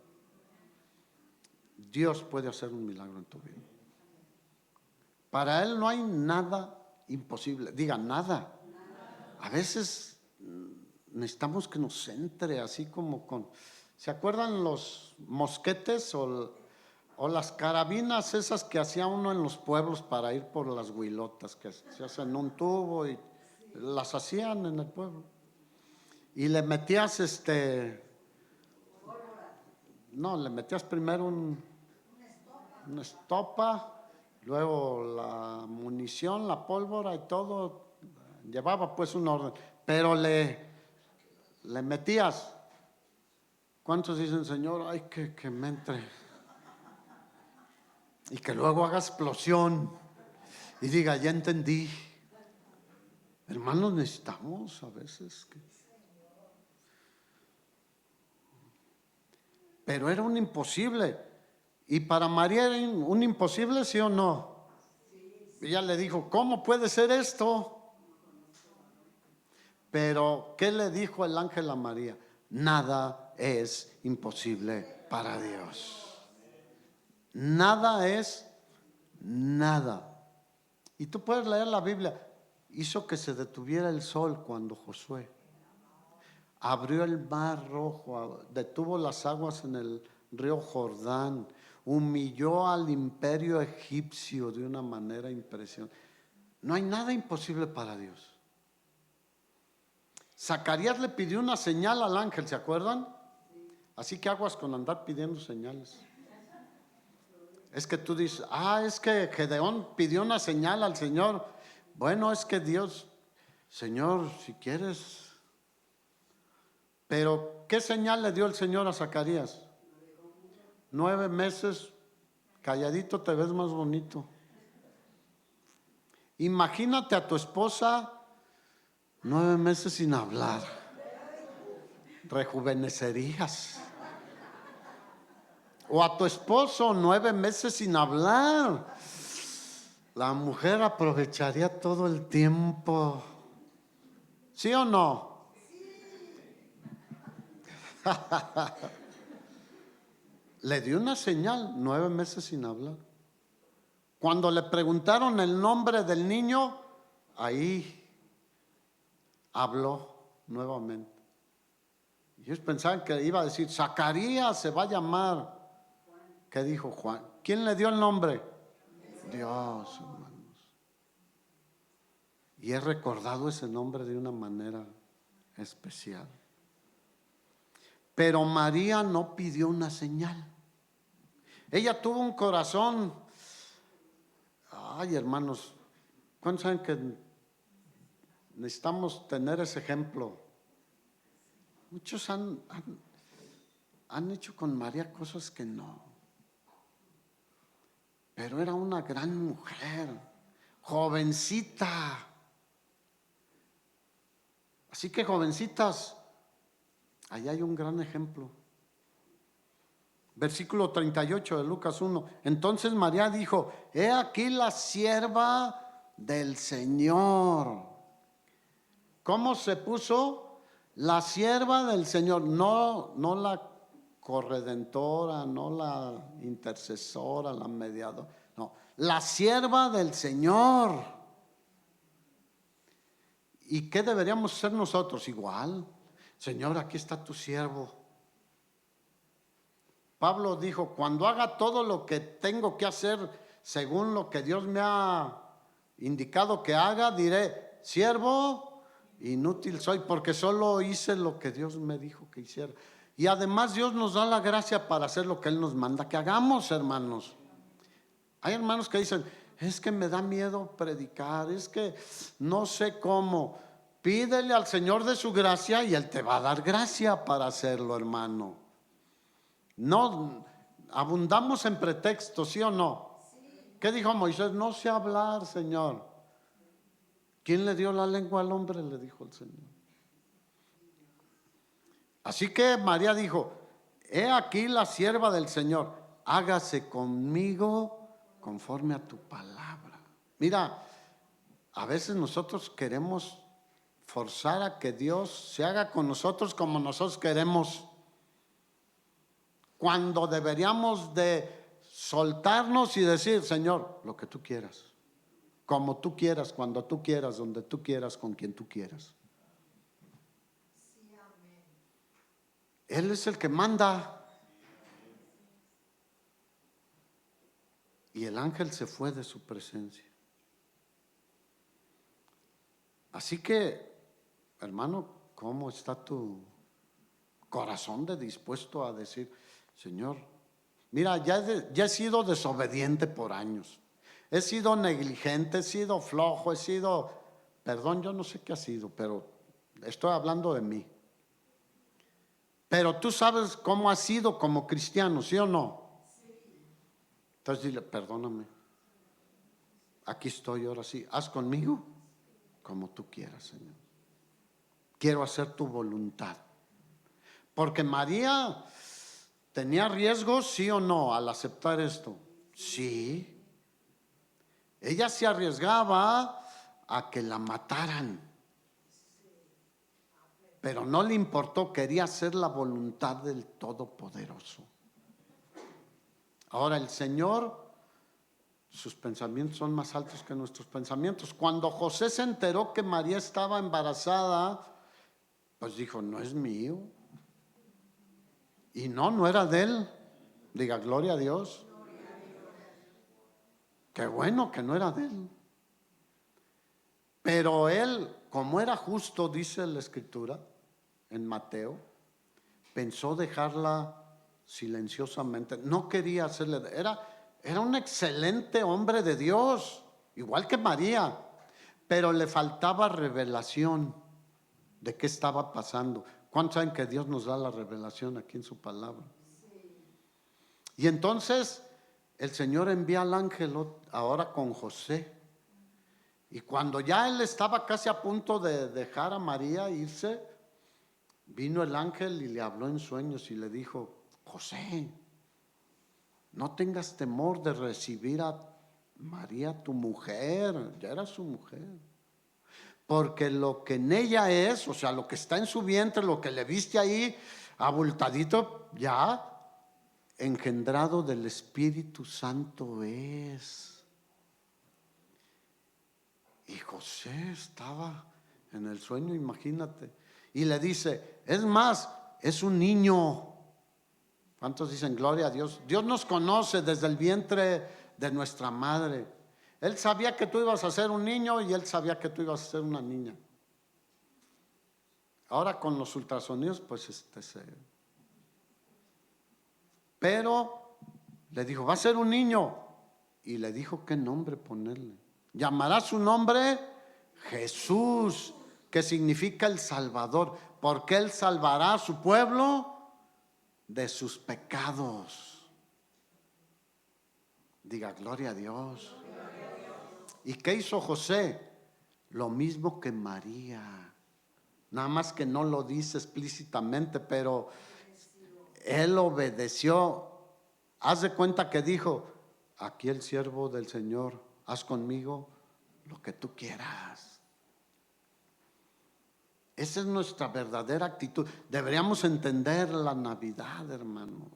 Dios puede hacer un milagro en tu vida. Para Él no hay nada imposible. Diga, nada. A veces necesitamos que nos entre así como con... ¿Se acuerdan los mosquetes o las carabinas esas que hacía uno en los pueblos para ir por las huilotas, que se hacen un tubo y las hacían en el pueblo? Y le metías le metías primero una estopa, luego la munición, la pólvora y todo. Llevaba pues un orden, pero le metías. ¿Cuántos dicen, Señor, ay, que me entre? Y que luego haga explosión y diga, ya entendí. Hermanos, necesitamos a veces que... Pero era un imposible. Y para María era un imposible, ¿sí o no? Ella le dijo, ¿cómo puede ser esto? Pero, ¿qué le dijo el ángel a María? Nada es imposible para Dios. Nada es nada. Y tú puedes leer la Biblia. Hizo que se detuviera el sol cuando Josué abrió el mar rojo, detuvo las aguas en el río Jordán, humilló al imperio egipcio de una manera impresionante. No hay nada imposible para Dios. Zacarías le pidió una señal al ángel, ¿se acuerdan? Así que aguas con andar pidiendo señales. Es que tú dices, es que Gedeón pidió una señal al Señor. Bueno, es que Dios, Señor, si quieres. Pero, ¿qué señal le dio el Señor a Zacarías? 9 meses, calladito te ves más bonito. Imagínate a tu esposa 9 meses sin hablar. Rejuvenecerías. O a tu esposo 9 meses sin hablar. La mujer aprovecharía todo el tiempo. ¿Sí o no? Le dio una señal, 9 meses sin hablar. Cuando le preguntaron el nombre del niño, ahí habló nuevamente. Ellos pensaban que iba a decir, Zacarías se va a llamar. ¿Qué dijo Juan? ¿Quién le dio el nombre? Dios, hermanos. Y he recordado ese nombre de una manera especial. Pero María no pidió una señal. Ella tuvo un corazón. Ay, hermanos, ¿cuántos saben que necesitamos tener ese ejemplo? Muchos han hecho con María cosas que no. Pero era una gran mujer, jovencita. Así que jovencitas, allá hay un gran ejemplo. Versículo 38 de Lucas 1. Entonces María dijo, he aquí la sierva del Señor. ¿Cómo se puso? La sierva del Señor, no la corredentora, no la intercesora, la mediadora, no, la sierva del Señor. ¿Y qué deberíamos ser nosotros? Igual, Señor, aquí está tu siervo. Pablo dijo, cuando haga todo lo que tengo que hacer según lo que Dios me ha indicado que haga, diré, siervo, inútil soy, porque solo hice lo que Dios me dijo que hiciera. Y además Dios nos da la gracia para hacer lo que Él nos manda que hagamos, hermanos. Hay hermanos que dicen, es que me da miedo predicar, es que no sé cómo. Pídele al Señor de su gracia y Él te va a dar gracia para hacerlo, hermano. No abundamos en pretextos, ¿sí o no? ¿Qué dijo Moisés? No sé hablar, Señor. ¿Quién le dio la lengua al hombre? Le dijo el Señor. Así que María dijo, he aquí la sierva del Señor, hágase conmigo conforme a tu palabra. Mira, a veces nosotros queremos forzar a que Dios se haga con nosotros como nosotros queremos, cuando deberíamos de soltarnos y decir, Señor, lo que tú quieras, como tú quieras, cuando tú quieras, donde tú quieras, con quien tú quieras. Él es el que manda. Y el ángel se fue de su presencia. Así que, hermano, ¿cómo está tu corazón de dispuesto a decir, Señor, mira, ya he sido desobediente por años, he sido negligente, he sido flojo, he sido, perdón, yo no sé qué ha sido, pero estoy hablando de mí. Pero tú sabes cómo has sido como cristiano, ¿sí o no? Entonces dile, perdóname, aquí estoy ahora sí, haz conmigo como tú quieras, Señor. Quiero hacer tu voluntad. Porque María tenía riesgos, sí o no, al aceptar esto. Sí. Ella se arriesgaba a que la mataran. Pero no le importó, quería hacer la voluntad del Todopoderoso. Ahora el Señor, sus pensamientos son más altos que nuestros pensamientos. Cuando José se enteró que María estaba embarazada, pues dijo, no es mío. Y no era de él. Diga, gloria a Dios. Qué bueno que no era de él. Pero él, como era justo, dice la Escritura en Mateo, pensó dejarla silenciosamente. No quería hacerle, era un excelente hombre de Dios, igual que María, pero le faltaba revelación de qué estaba pasando. ¿Cuántos saben que Dios nos da la revelación aquí en su palabra? Y entonces el Señor envía al ángel ahora con José. Y cuando ya él estaba casi a punto de dejar a María irse, vino el ángel y le habló en sueños y le dijo, José, no tengas temor de recibir a María, tu mujer, ya era su mujer. Porque lo que en ella es, o sea, lo que está en su vientre, lo que le viste ahí, abultadito, ya engendrado del Espíritu Santo es. Y José estaba en el sueño, imagínate. Y le dice, es más, es un niño. ¿Cuántos dicen gloria a Dios? Dios nos conoce desde el vientre de nuestra madre. Él sabía que tú ibas a ser un niño y él sabía que tú ibas a ser una niña. Ahora con los ultrasonidos, pues pero le dijo, va a ser un niño. Y le dijo qué nombre ponerle. Llamará su nombre Jesús, que significa el Salvador, porque Él salvará a su pueblo de sus pecados. Diga, gloria a Dios. ¿Y qué hizo José? Lo mismo que María. Nada más que no lo dice explícitamente, pero él obedeció. Haz de cuenta que dijo, aquí el siervo del Señor, haz conmigo lo que tú quieras. Esa es nuestra verdadera actitud. Deberíamos entender la Navidad, hermanos.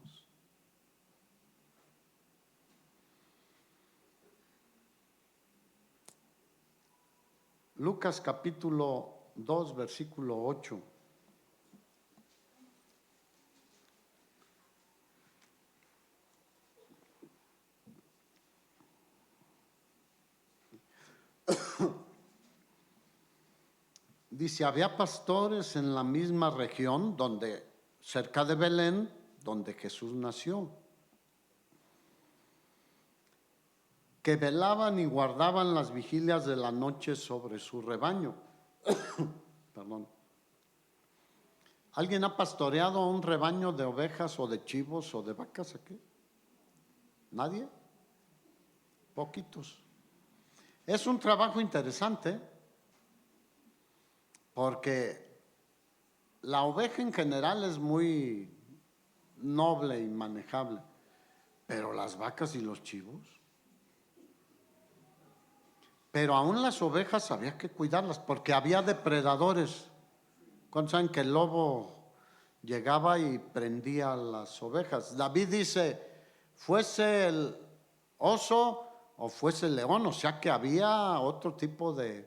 Lucas capítulo 2, versículo 8. Dice, había pastores en la misma región, cerca de Belén, donde Jesús nació, que velaban y guardaban las vigilias de la noche sobre su rebaño. Perdón. ¿Alguien ha pastoreado un rebaño de ovejas o de chivos o de vacas aquí? ¿Nadie? Poquitos. Es un trabajo interesante porque la oveja en general es muy noble y manejable, pero las vacas y los chivos. Pero aún las ovejas había que cuidarlas porque había depredadores. ¿Cuántos saben que el lobo llegaba y prendía a las ovejas? David dice, fuese el oso o fuese el león, o sea que había otro tipo de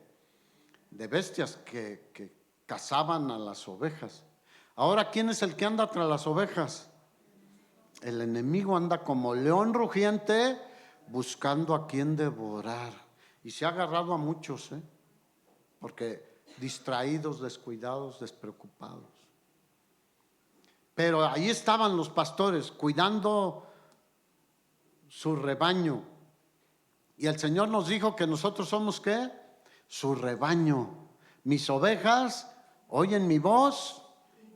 bestias que cazaban a las ovejas. Ahora, ¿quién es el que anda tras las ovejas? El enemigo anda como león rugiente buscando a quien devorar. Y se ha agarrado a muchos, porque distraídos, descuidados, despreocupados. Pero ahí estaban los pastores cuidando su rebaño. Y el Señor nos dijo que nosotros somos ¿qué? Su rebaño. Mis ovejas oyen mi voz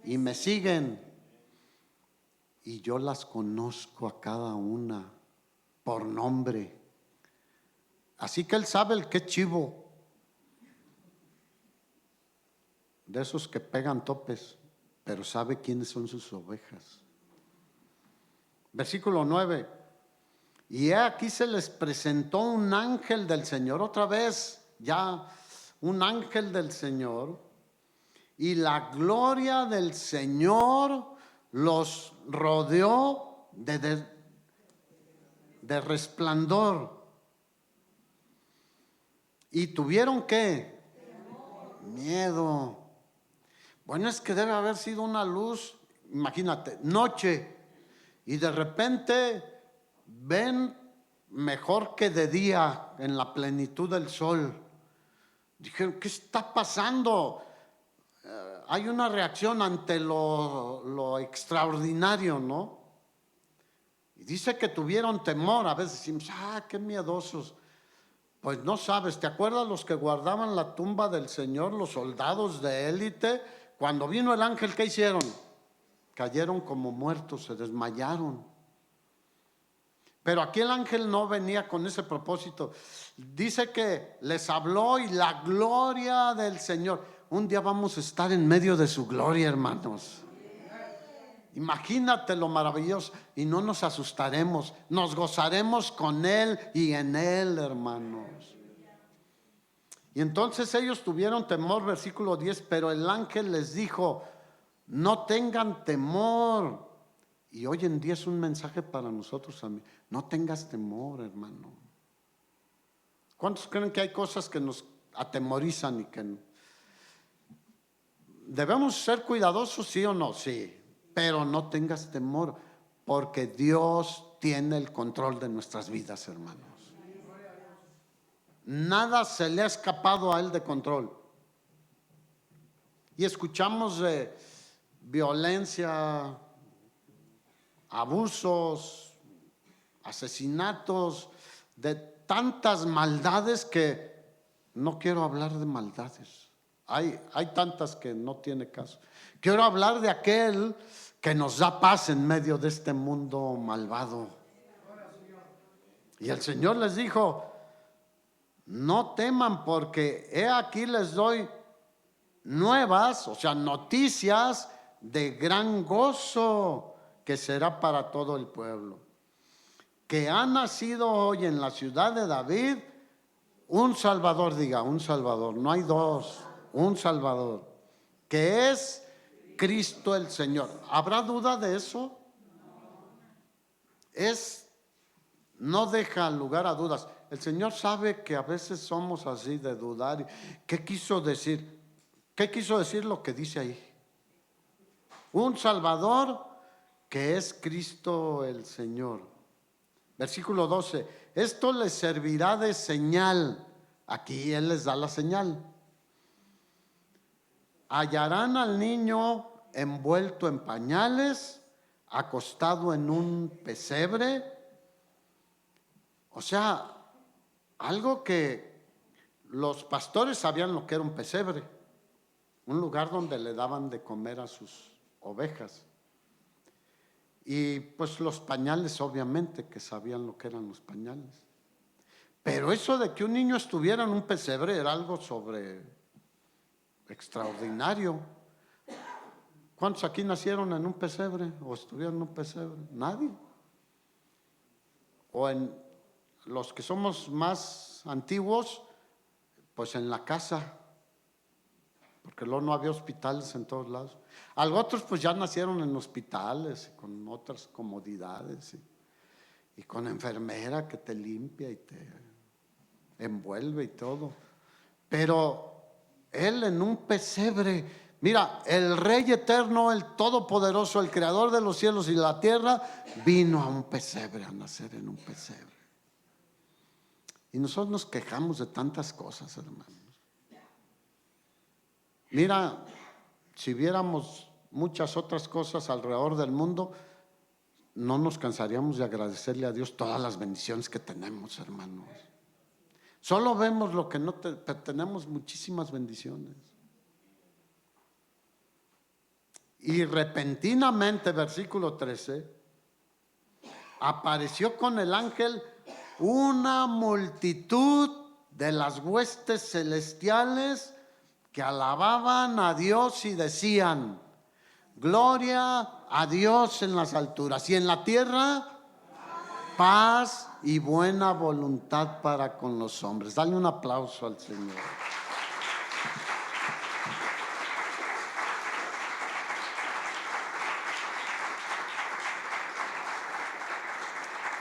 y me siguen. Y yo las conozco a cada una por nombre. Así que Él sabe el que chivo. De esos que pegan topes, pero sabe quiénes son sus ovejas. Versículo 9. Y he aquí se les presentó un ángel del Señor, otra vez ya un ángel del Señor, y la gloria del Señor los rodeó de resplandor. ¿Y tuvieron qué? Miedo. Bueno, es que debe haber sido una luz, imagínate, noche, y de repente ven mejor que de día en la plenitud del sol. Dijeron, ¿qué está pasando? Hay una reacción ante lo extraordinario, ¿no? Y dice que tuvieron temor. A veces decimos, qué miedosos. Pues no sabes, ¿te acuerdas los que guardaban la tumba del Señor, los soldados de élite? Cuando vino el ángel, ¿qué hicieron? Cayeron como muertos, se desmayaron. Pero aquí el ángel no venía con ese propósito. Dice que les habló y la gloria del Señor. Un día vamos a estar en medio de su gloria, hermanos. Imagínate lo maravilloso y no nos asustaremos, nos gozaremos con Él y en Él, hermanos. Y entonces ellos tuvieron temor, versículo 10, pero el ángel les dijo, no tengan temor. Y hoy en día es un mensaje para nosotros también. No tengas temor, hermano. ¿Cuántos creen que hay cosas que nos atemorizan y que no? ¿Debemos ser cuidadosos, sí o no? Sí. Pero no tengas temor, porque Dios tiene el control de nuestras vidas, hermanos. Nada se le ha escapado a Él de control. Y escuchamos de violencia, abusos, asesinatos, de tantas maldades que no quiero hablar de maldades. Hay tantas que no tiene caso. Quiero hablar de aquel que nos da paz en medio de este mundo malvado. Y el Señor les dijo, no teman, porque he aquí les doy nuevas, o sea, noticias de gran gozo que será para todo el pueblo. Que ha nacido hoy en la ciudad de David un Salvador, diga, un Salvador, no hay dos, un Salvador, que es Cristo el Señor. ¿Habrá duda de eso? No deja lugar a dudas. El Señor sabe que a veces somos así de dudar. ¿Qué quiso decir? ¿Qué quiso decir lo que dice ahí? Un Salvador que es Cristo el Señor. Versículo 12. Esto les servirá de señal. Aquí Él les da la señal. Hallarán al niño envuelto en pañales, acostado en un pesebre. O sea, algo que los pastores sabían lo que era un pesebre. un lugar donde le daban de comer a sus ovejas. Y pues los pañales, obviamente, que sabían lo que eran los pañales. Pero eso de que un niño estuviera en un pesebre era algo sobre extraordinario. ¿Cuántos aquí nacieron en un pesebre o estuvieron en un pesebre? Nadie. O en los que somos más antiguos, pues en la casa, porque luego no había hospitales en todos lados. Otros pues ya nacieron en hospitales, con otras comodidades y con enfermera que te limpia y te envuelve y todo. Pero él en un pesebre, mira, el Rey eterno, el Todopoderoso, el Creador de los cielos y la tierra, vino a un pesebre, a nacer en un pesebre. Y nosotros nos quejamos de tantas cosas, hermanos. Mira, si viéramos muchas otras cosas alrededor del mundo, no nos cansaríamos de agradecerle a Dios todas las bendiciones que tenemos, hermanos. Solo vemos lo que no tenemos muchísimas bendiciones. Y repentinamente, versículo 13, apareció con el ángel una multitud de las huestes celestiales que alababan a Dios y decían: gloria a Dios en las alturas y en la tierra paz y buena voluntad para con los hombres. Dale un aplauso al Señor.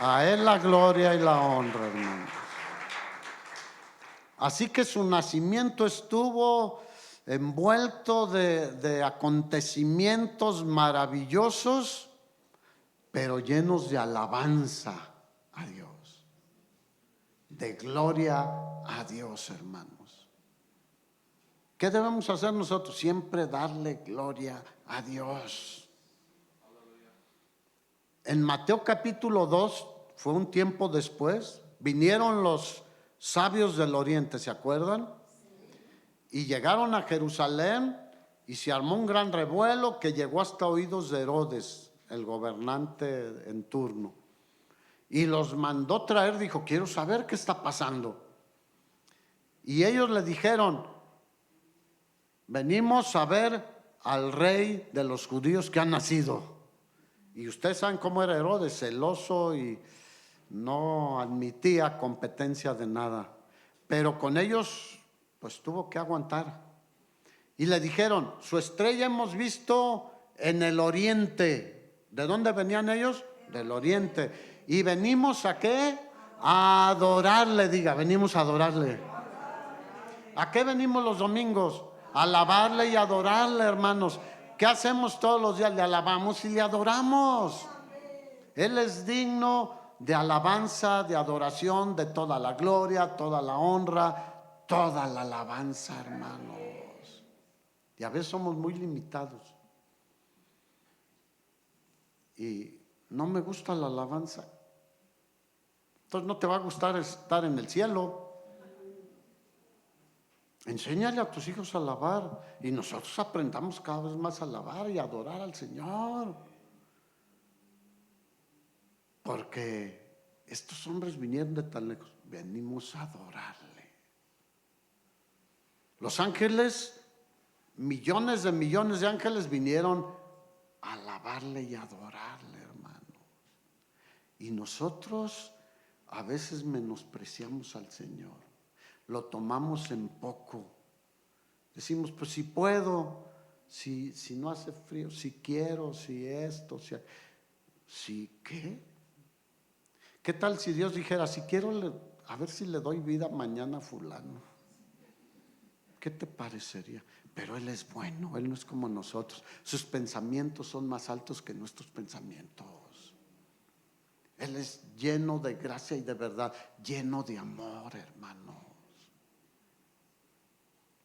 A Él la gloria y la honra, hermanos. Así que su nacimiento estuvo envuelto de acontecimientos maravillosos, pero llenos de alabanza a Dios, de gloria a Dios, hermanos. ¿Qué debemos hacer nosotros? Siempre darle gloria a Dios. En Mateo capítulo 2, fue un tiempo después, vinieron los sabios del oriente, ¿se acuerdan? Y llegaron a Jerusalén y se armó un gran revuelo que llegó hasta oídos de Herodes, el gobernante en turno. Y los mandó traer, dijo: quiero saber qué está pasando. Y ellos le dijeron: venimos a ver al rey de los judíos que ha nacido. Y ustedes saben cómo era Herodes, celoso y no admitía competencia de nada. Pero con ellos pues tuvo que aguantar. Y le dijeron: su estrella hemos visto en el oriente. ¿De dónde venían ellos? Del oriente. Y venimos ¿a qué? A adorarle, diga, venimos a adorarle. ¿A qué venimos los domingos? A alabarle y adorarle, hermanos. ¿Qué hacemos todos los días? Le alabamos y le adoramos. Él es digno de alabanza, de adoración, de toda la gloria, toda la honra, toda la alabanza, hermanos. Y a veces somos muy limitados. Y no me gusta la alabanza. Entonces no te va a gustar estar en el cielo. Enséñale a tus hijos a alabar y nosotros aprendamos cada vez más a alabar y a adorar al Señor. Porque estos hombres vinieron de tan lejos. Venimos a adorarle. Los ángeles, millones de ángeles vinieron a alabarle y adorarle, hermanos. Y nosotros a veces menospreciamos al Señor. Lo tomamos en poco. Decimos: pues si puedo, si no hace frío, si quiero, si esto, si ¿qué? ¿Qué tal si Dios dijera: si quiero, a ver si le doy vida mañana a fulano? ¿Qué te parecería? Pero Él es bueno, Él no es como nosotros. Sus pensamientos son más altos que nuestros pensamientos. Él es lleno de gracia y de verdad, lleno de amor, hermanos.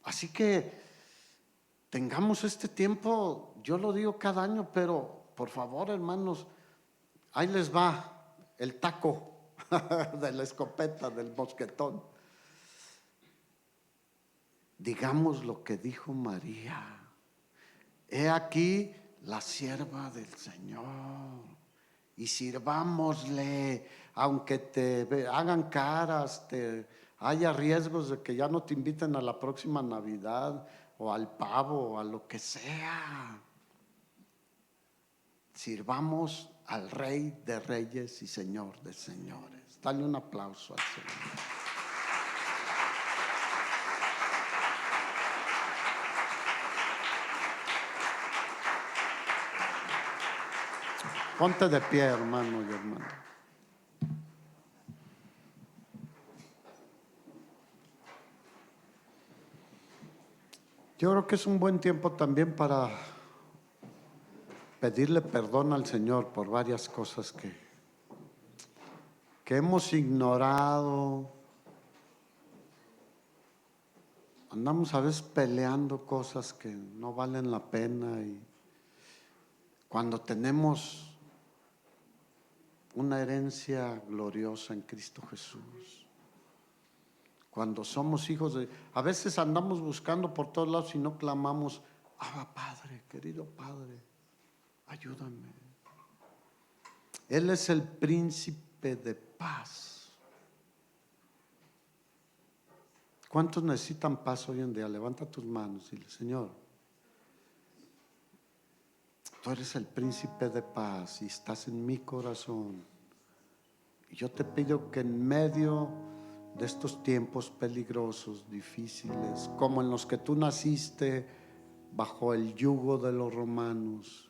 Así que tengamos este tiempo, yo lo digo cada año, pero por favor, hermanos, ahí les va el taco de la escopeta, del mosquetón. digamos lo que dijo María: he aquí la sierva del Señor, y sirvámosle, aunque te hagan caras, haya riesgos de que ya no te inviten a la próxima Navidad o al pavo o a lo que sea. Sirvamos al Rey de Reyes y Señor de Señores. Dale un aplauso al Señor. Ponte de pie, hermano y hermana. Yo creo que es un buen tiempo también para pedirle perdón al Señor por varias cosas que hemos ignorado. Andamos a veces peleando cosas que no valen la pena, y cuando tenemos una herencia gloriosa en Cristo Jesús, cuando somos hijos de... A veces andamos buscando por todos lados y no clamamos: Abba Padre, querido Padre, ayúdame. Él es el príncipe de paz. ¿Cuántos necesitan paz hoy en día? Levanta tus manos y dile: Señor, tú eres el príncipe de paz y estás en mi corazón. Y yo te pido que en medio de estos tiempos peligrosos, difíciles, como en los que tú naciste bajo el yugo de los romanos,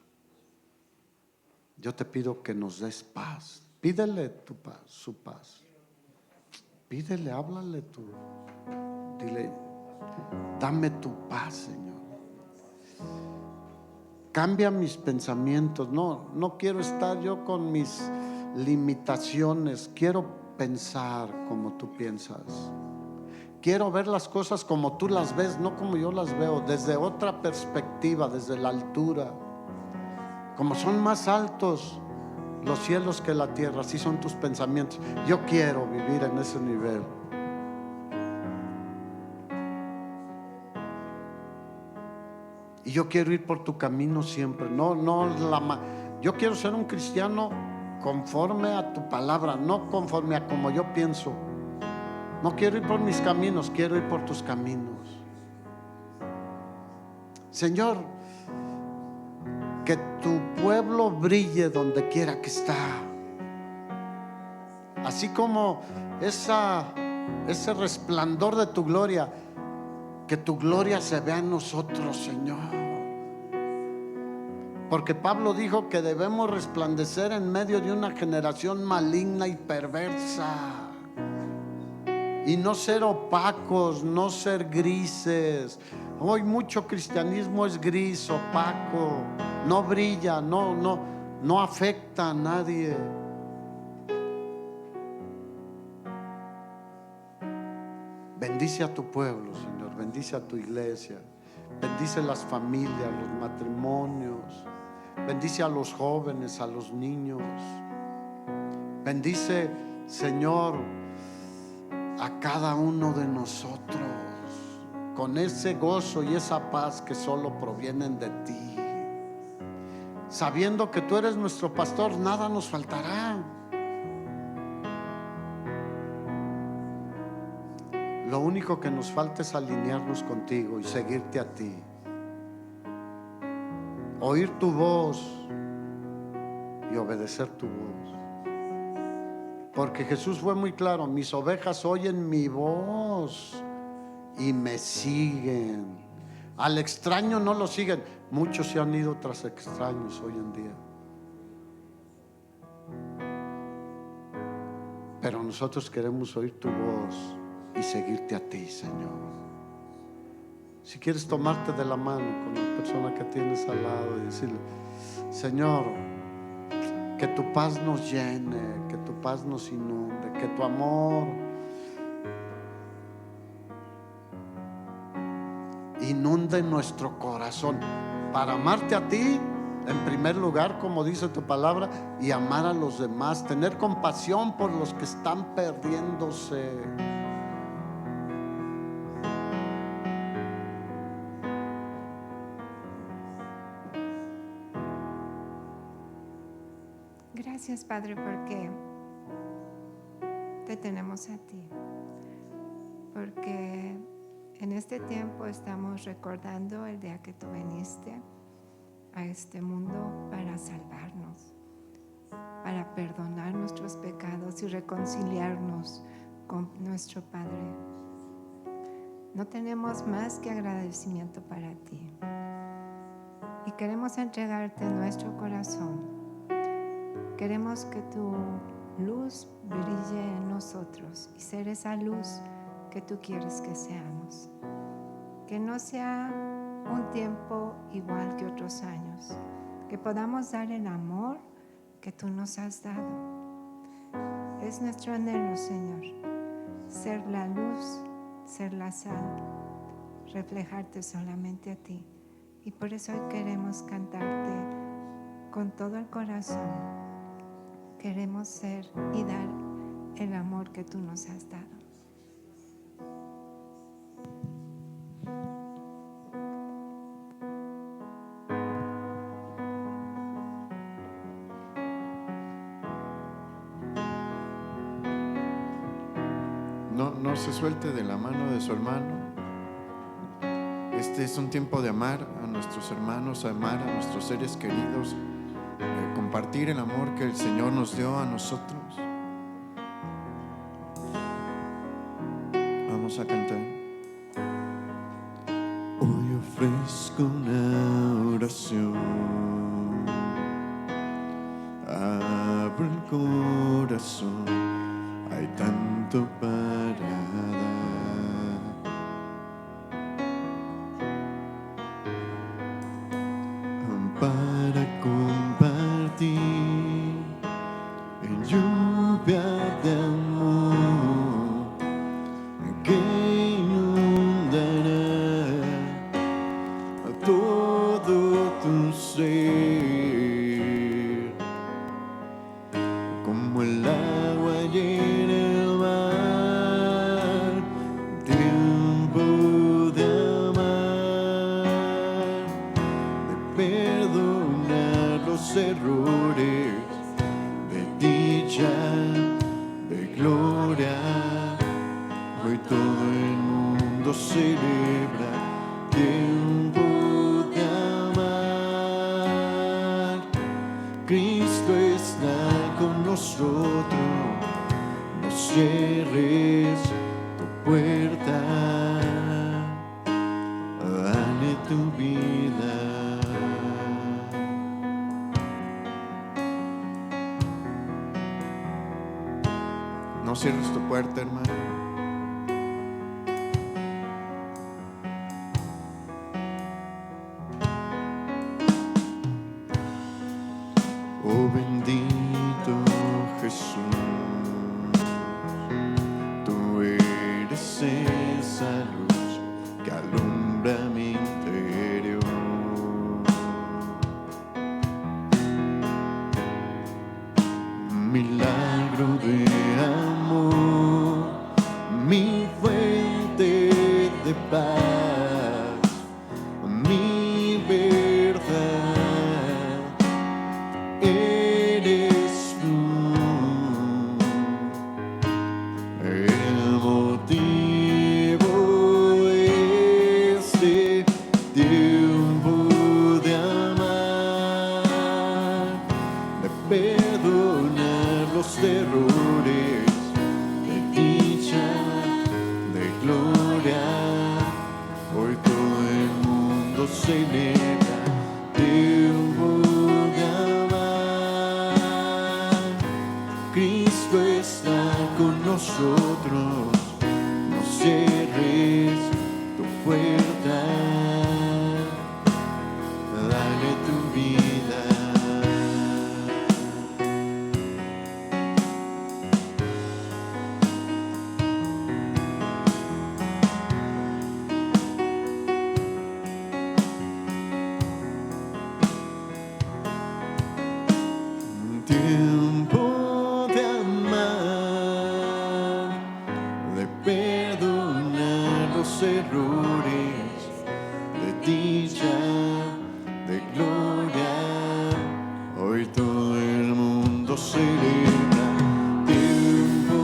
yo te pido que nos des paz. Pídele tu paz, su paz. Pídele, háblale tú. Dile: dame tu paz, Señor. Cambia mis pensamientos. No quiero estar yo con mis limitaciones. Quiero pensar como tú piensas. Quiero ver las cosas como tú las ves, no como yo las veo, desde otra perspectiva, desde la altura. Como son más altos los cielos que la tierra, así son tus pensamientos. Yo quiero vivir en ese nivel. Y yo quiero ir por tu camino siempre. Yo quiero ser un cristiano conforme a tu palabra, no conforme a como yo pienso. No quiero ir por mis caminos, quiero ir por tus caminos. Señor, que tu pueblo brille donde quiera que está. Así como ese resplandor de tu gloria, que tu gloria se vea en nosotros, Señor. Porque Pablo dijo que debemos resplandecer en medio de una generación maligna y perversa, y no ser opacos, no ser grises. Hoy mucho cristianismo es gris, opaco, no brilla, no afecta a nadie. Bendice a tu pueblo, Señor, bendice a tu iglesia, bendice las familias, los matrimonios, bendice a los jóvenes, a los niños. Bendice, Señor, a cada uno de nosotros con ese gozo y esa paz que solo provienen de ti. Sabiendo que tú eres nuestro pastor, nada nos faltará. Lo único que nos falta es alinearnos contigo y seguirte a ti. Oír tu voz y obedecer tu voz. Porque Jesús fue muy claro: mis ovejas oyen mi voz y me siguen. Al extraño no lo siguen. Muchos se han ido tras extraños hoy en día. Pero nosotros queremos oír tu voz y seguirte a ti, Señor. Si quieres tomarte de la mano con la persona que tienes al lado y decirle: Señor, que tu paz nos llene, que tu paz nos inunde, que tu amor inunde nuestro corazón para amarte a ti en primer lugar, como dice tu palabra, y amar a los demás, tener compasión por los que están perdiéndose. Gracias, Padre, porque te tenemos a ti. Porque en este tiempo estamos recordando el día que tú viniste a este mundo para salvarnos, para perdonar nuestros pecados y reconciliarnos con nuestro Padre. No tenemos más que agradecimiento para ti. Y queremos entregarte nuestro corazón. Queremos que tu luz brille en nosotros y ser esa luz que tú quieres que seamos. Que no sea un tiempo igual que otros años. Que podamos dar el amor que tú nos has dado. Es nuestro anhelo, Señor, ser la luz, ser la sal, reflejarte solamente a ti. Y por eso hoy queremos cantarte con todo el corazón. Queremos ser y dar el amor que tú nos has dado. No se suelte de la mano de su hermano. Este es un tiempo de amar a nuestros hermanos, amar a nuestros seres queridos, compartir el amor que el Señor nos dio a nosotros. Vamos a cantar. Hoy ofrezco una oración, abro el corazón, hay tanto para dar. Para compartir en lluvia de amor que inundará a todo tu ser, como el agua llena el mar. Tiempo de amar, de perdonar los errores, de dicha, de gloria. Hoy todo el mundo celebra tiempo de amar. Cristo está con nosotros, no cierres tu puerta, dale tu vida. No cierres tu puerta, hermano. Oh bendito Jesús, tú eres esa luz que alumbra mi interior. Milagro de amor, mi fuente de paz, mi verdad, eres tú. El motivo este tiempo de amar, de perdonar los errores, de dicha, de gloria. Hoy todo el mundo celebra tiempo de amar. Cristo está con nosotros, no cierres tu puerta, dale tu vida. Tiempo de amar, de perdonar los errores, celebra tiempo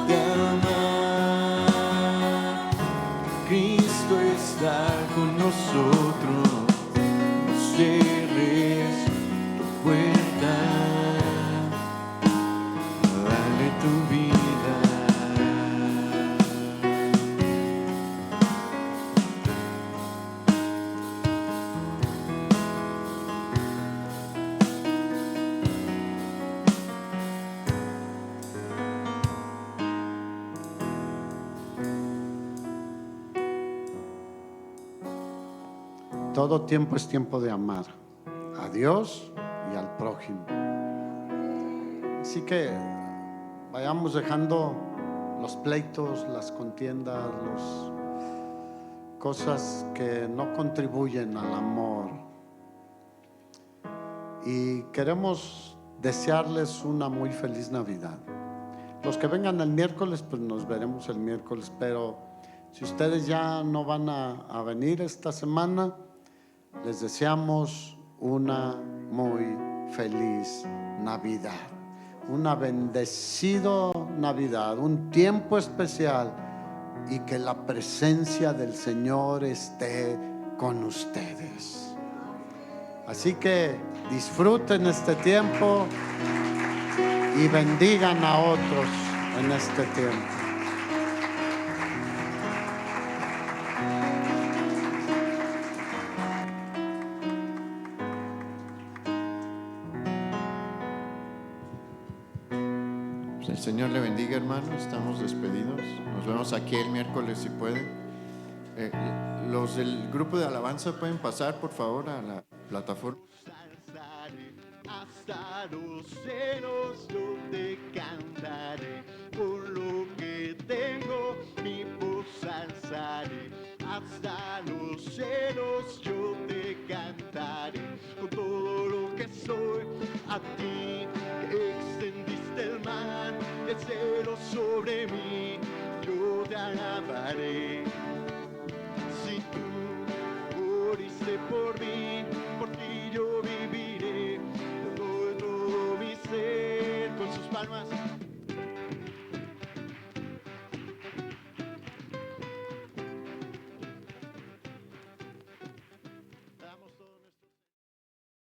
de amar. Cristo está con nosotros, no cierres tu puerta, dale tu vida. Todo tiempo es tiempo de amar a Dios y al prójimo. Así que vayamos dejando los pleitos, las contiendas, las cosas que no contribuyen al amor. Y queremos desearles una muy feliz Navidad. Los que vengan el miércoles, pues nos veremos el miércoles, pero si ustedes ya no van a venir esta semana, les deseamos una muy feliz Navidad, una bendecido Navidad, un tiempo especial, y que la presencia del Señor esté con ustedes. Así que disfruten este tiempo y bendigan a otros en este tiempo. El Señor le bendiga, hermano. Estamos despedidos. Nos vemos aquí el miércoles si pueden. Los del grupo de alabanza pueden pasar, por favor, a la plataforma. Hasta los cielos yo te cantaré, por lo que tengo mi voz alzaré. Hasta los cielos yo te cantaré, con todo lo que soy a ti que extendiste el mar, el cielo sobre mí, yo te alabaré. Si tú moriste por mí,